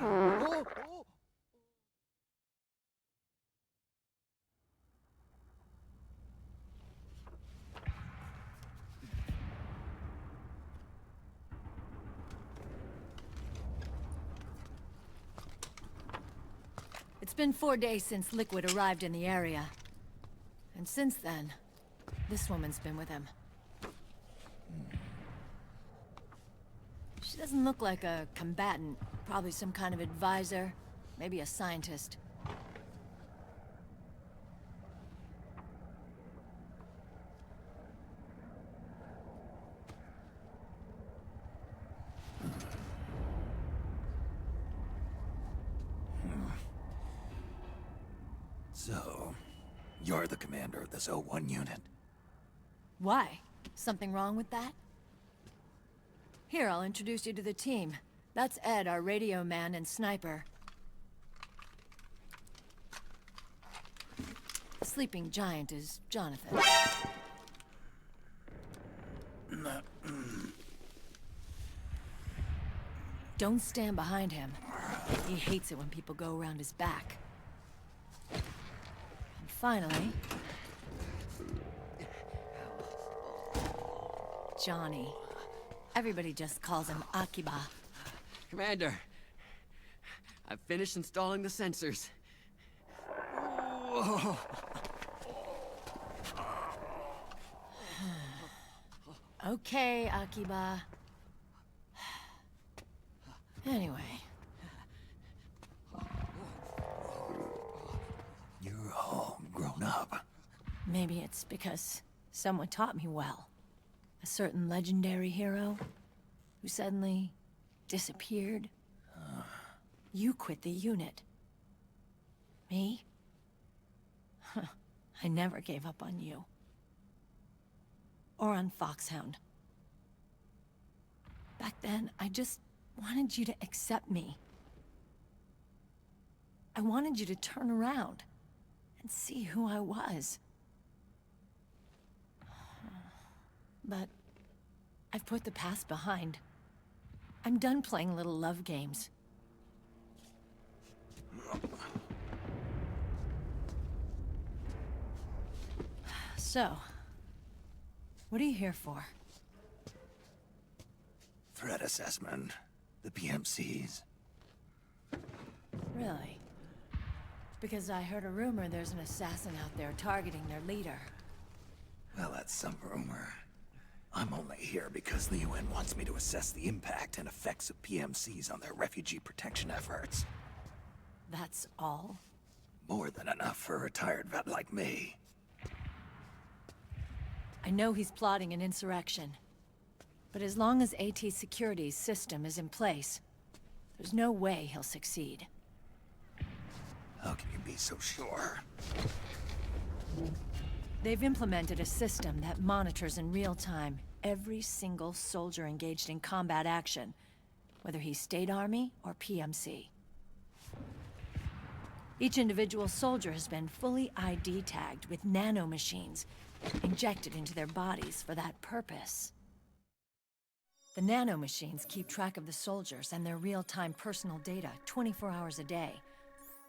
It's been 4 days since Liquid arrived in the area. And since then, this woman's been with him. She doesn't look like a combatant. Probably some kind of advisor, maybe a scientist. So, you're the commander of this O1 unit. Why? Something wrong with that? Here, I'll introduce you to the team. That's Ed, our radio man and sniper. The sleeping giant is Jonathan. Don't stand behind him. He hates it when people go around his back. And finally... Johnny. Everybody just calls him Akiba. Commander, I've finished installing the sensors. Whoa. Okay, Akiba. Anyway. You're all grown up. Maybe it's because someone taught me well. A certain legendary hero who suddenly disappeared. You quit the unit. Me? I never gave up on you. Or on Foxhound. Back then, I just wanted you to accept me. I wanted you to turn around and see who I was. But I've put the past behind. I'm done playing little love games. So, what are you here for? Threat assessment. The PMCs. Really? Because I heard a rumor there's an assassin out there targeting their leader. Well, that's some rumor. I'm only here because the UN wants me to assess the impact and effects of PMCs on their refugee protection efforts. That's all? More than enough for a retired vet like me. I know he's plotting an insurrection. But as long as AT Security's system is in place, there's no way he'll succeed. How can you be so sure? They've implemented a system that monitors in real time every single soldier engaged in combat action, whether he's State Army or PMC. Each individual soldier has been fully ID tagged with nanomachines injected into their bodies for that purpose. The nanomachines keep track of the soldiers and their real-time personal data 24 hours a day.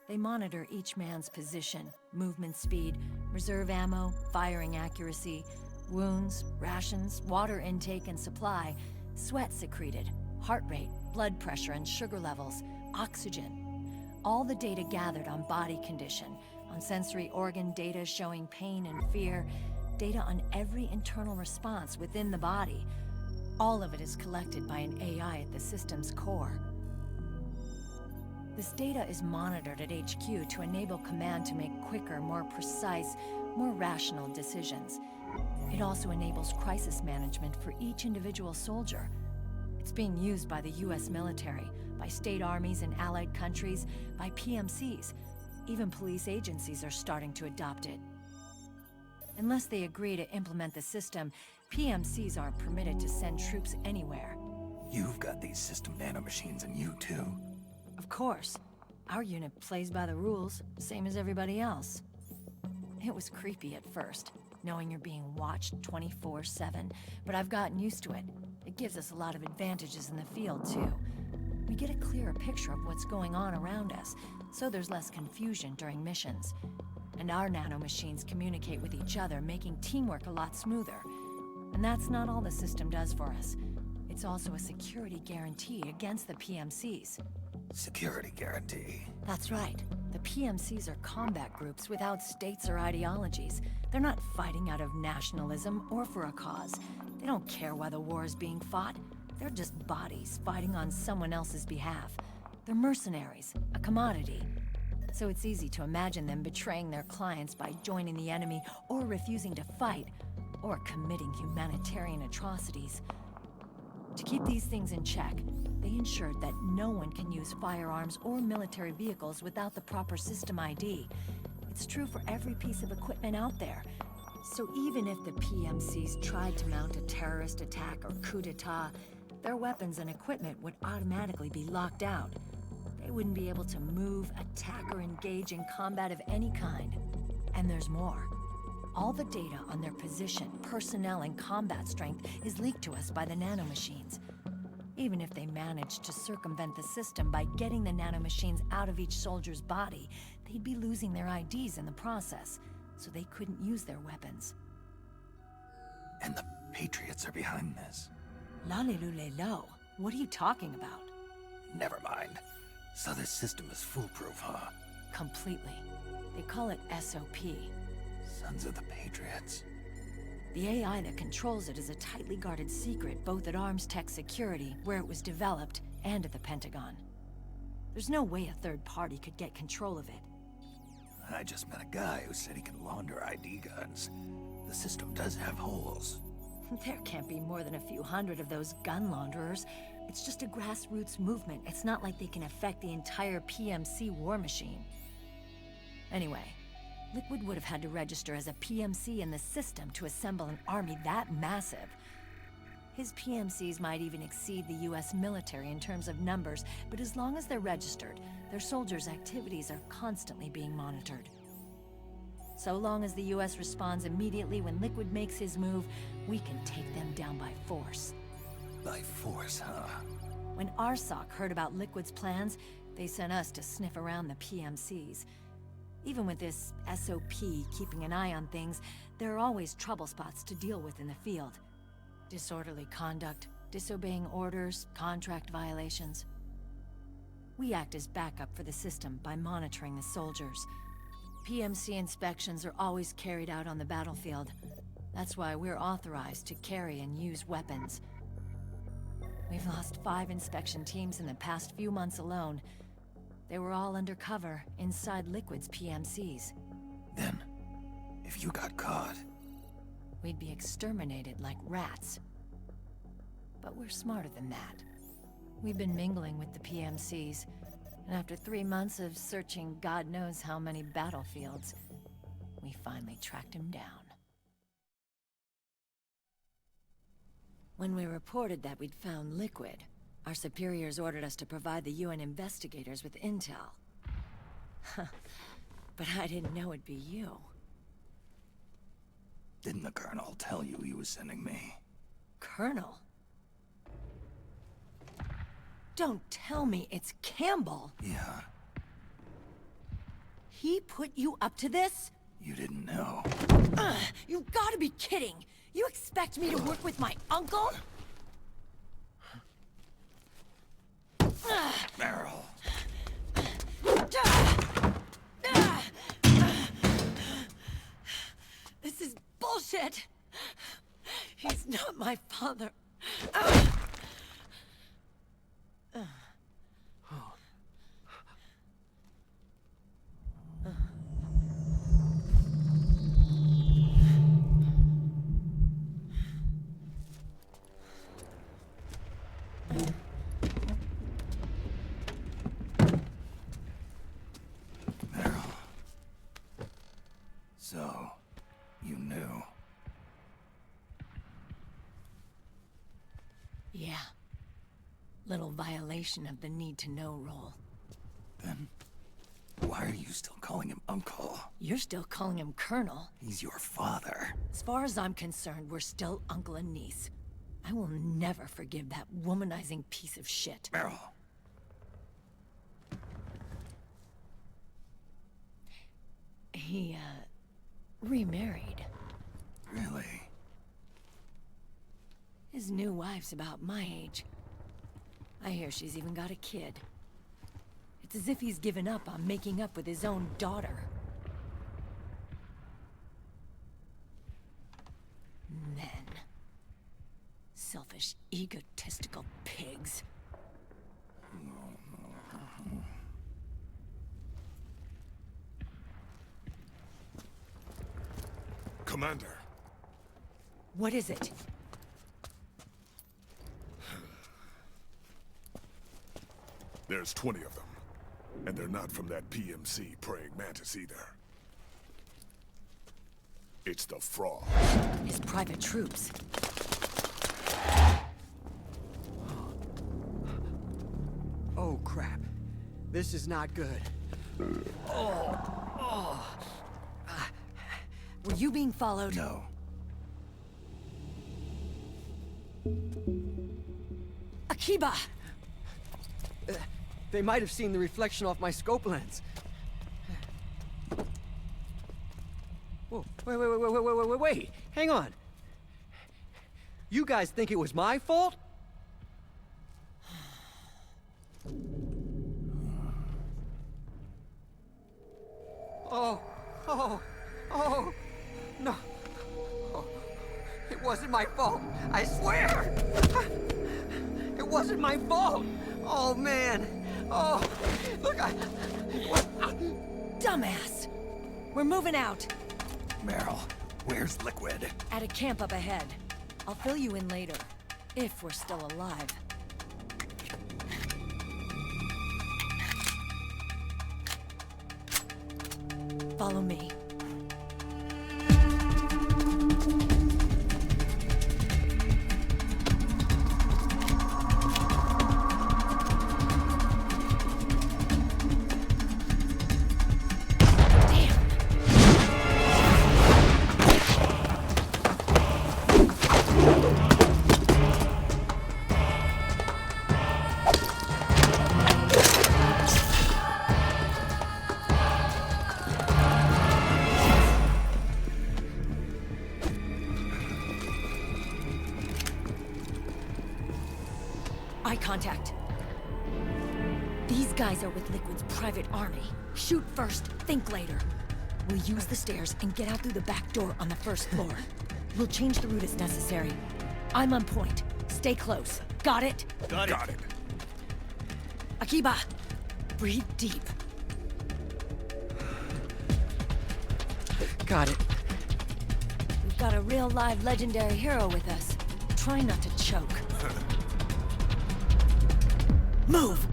They monitor each man's position, movement speed, reserve ammo, firing accuracy, wounds, rations, water intake and supply, sweat secreted, heart rate, blood pressure and sugar levels, oxygen. All the data gathered on body condition, on sensory organ data showing pain and fear, data on every internal response within the body. All of it is collected by an AI at the system's core. This data is monitored at HQ to enable command to make quicker, more precise, more rational decisions. It also enables crisis management for each individual soldier. It's being used by the US military, by state armies in allied countries, by PMCs. Even police agencies are starting to adopt it. Unless they agree to implement the system, PMCs aren't permitted to send troops anywhere. You've got these system nanomachines in you too. Of course. Our unit plays by the rules, same as everybody else. It was creepy at first, knowing you're being watched 24/7, but I've gotten used to it. It gives us a lot of advantages in the field, too. We get a clearer picture of what's going on around us, so there's less confusion during missions. And our nanomachines communicate with each other, making teamwork a lot smoother. And that's not all the system does for us. It's also a security guarantee against the PMCs. Security guarantee? That's right. The PMCs are combat groups without states or ideologies. They're not fighting out of nationalism or for a cause. They don't care why the war is being fought. They're just bodies fighting on someone else's behalf. They're mercenaries, a commodity. So it's easy to imagine them betraying their clients by joining the enemy or refusing to fight, or committing humanitarian atrocities. To keep these things in check, they ensured that no one can use firearms or military vehicles without the proper system ID. It's true for every piece of equipment out there. So even if the PMCs tried to mount a terrorist attack or coup d'etat, their weapons and equipment would automatically be locked out. They wouldn't be able to move, attack, or engage in combat of any kind. And there's more. All the data on their position, personnel, and combat strength is leaked to us by the nanomachines. Even if they managed to circumvent the system by getting the nanomachines out of each soldier's body, they'd be losing their IDs in the process, so they couldn't use their weapons. And the Patriots are behind this. Lalilulelo. What are you talking about? Never mind. So this system is foolproof, huh? Completely. They call it SOP. Sons of the Patriots. The AI that controls it is a tightly guarded secret, both at Arms Tech Security, where it was developed, and at the Pentagon. There's no way a third party could get control of it. I just met a guy who said he can launder ID guns. The system does have holes. There can't be more than a few hundred of those gun launderers. It's just a grassroots movement. It's not like they can affect the entire PMC war machine. Anyway, Liquid would have had to register as a PMC in the system to assemble an army that massive. His PMCs might even exceed the US military in terms of numbers, but as long as they're registered, their soldiers' activities are constantly being monitored. So long as the US responds immediately when Liquid makes his move, we can take them down by force. By force, huh? When RSOC heard about Liquid's plans, they sent us to sniff around the PMCs. Even with this SOP keeping an eye on things, there are always trouble spots to deal with in the field. Disorderly conduct, disobeying orders, contract violations. We act as backup for the system by monitoring the soldiers. PMC inspections are always carried out on the battlefield. That's why we're authorized to carry and use weapons. We've lost 5 inspection teams in the past few months alone. They were all undercover, inside Liquid's PMCs. Then, if you got caught... we'd be exterminated like rats. But we're smarter than that. We've been mingling with the PMCs, and after 3 months of searching God knows how many battlefields, we finally tracked him down. When we reported that we'd found Liquid, our superiors ordered us to provide the UN investigators with intel. But I didn't know it'd be you. Didn't the Colonel tell you he was sending me? Colonel? Don't tell me it's Campbell! Yeah. He put you up to this? You didn't know. You've gotta be kidding! You expect me to work with my uncle? Meryl. This is bullshit! He's not my father. So, you knew. Yeah. Little violation of the need-to-know rule. Then, why are you still calling him Uncle? You're still calling him Colonel. He's your father. As far as I'm concerned, we're still uncle and niece. I will never forgive that womanizing piece of shit. Meryl. He, remarried. Really? His new wife's about my age. I hear she's even got a kid. It's as if he's given up on making up with his own daughter. Men. Selfish, egotistical pigs. Commander. What is it? There's 20 of them. And they're not from that PMC praying mantis either. It's the Frog. His private troops. Oh, crap. This is not good. Were you being followed? No. Akiba! They might have seen the reflection off my scope lens. Whoa, wait, hang on. You guys think it was my fault? Oh, no. Oh, it wasn't my fault, I swear! It wasn't my fault! Oh, man. Oh, look, Dumbass! We're moving out. Meryl, where's Liquid? At a camp up ahead. I'll fill you in later. If we're still alive. Follow me. Eye contact. These guys are with Liquid's private army. Shoot first, think later. We'll use the stairs and get out through the back door on the first floor. We'll change the route as necessary. I'm on point. Stay close. Got it? Got it. Akiba, breathe deep. Got it. We've got a real live legendary hero with us. Try not to choke. Move!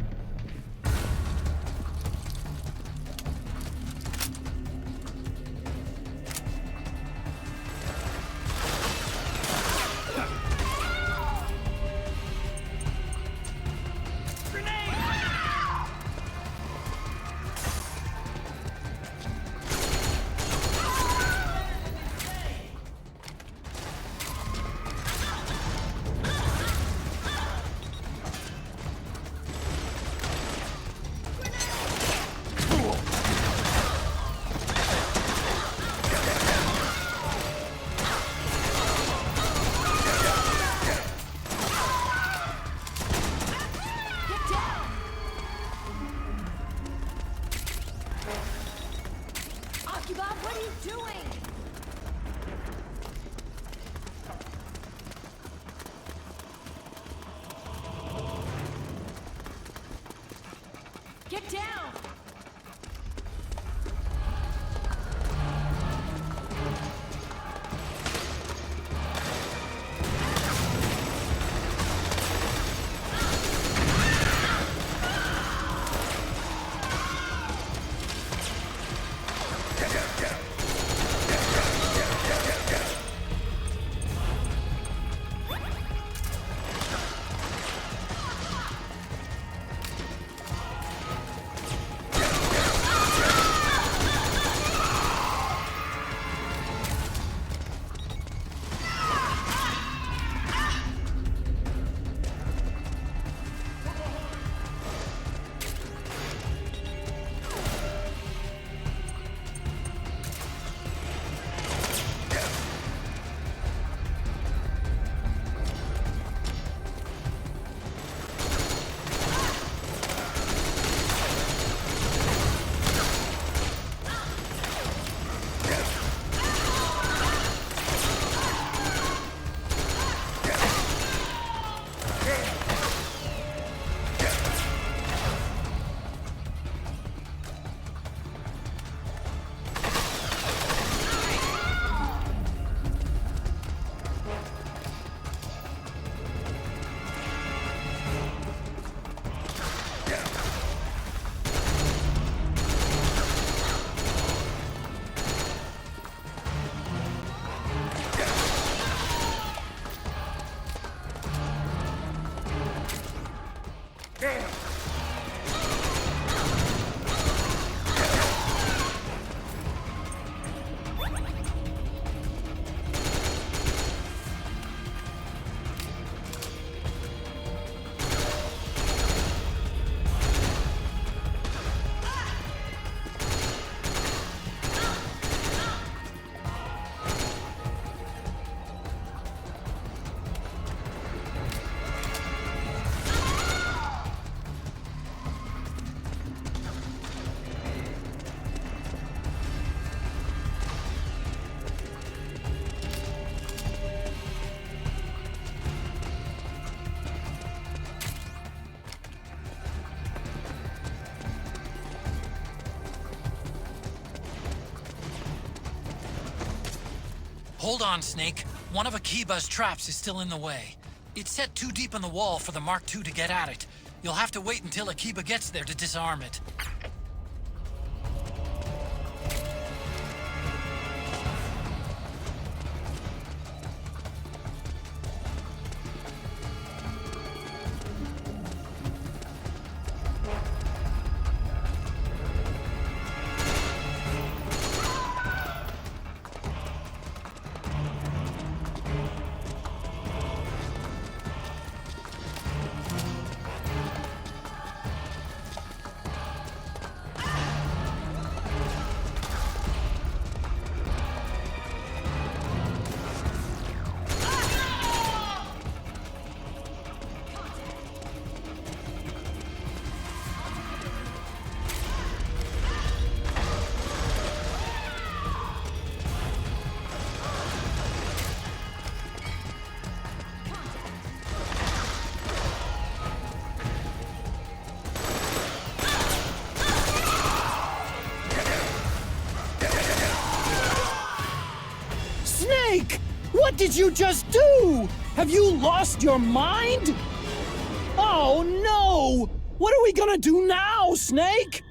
What are you doing? Get down! Hold on, Snake. One of Akiba's traps is still in the way. It's set too deep in the wall for the Mark II to get at it. You'll have to wait until Akiba gets there to disarm it. What did you just do? Have you lost your mind? Oh no! What are we gonna do now, Snake?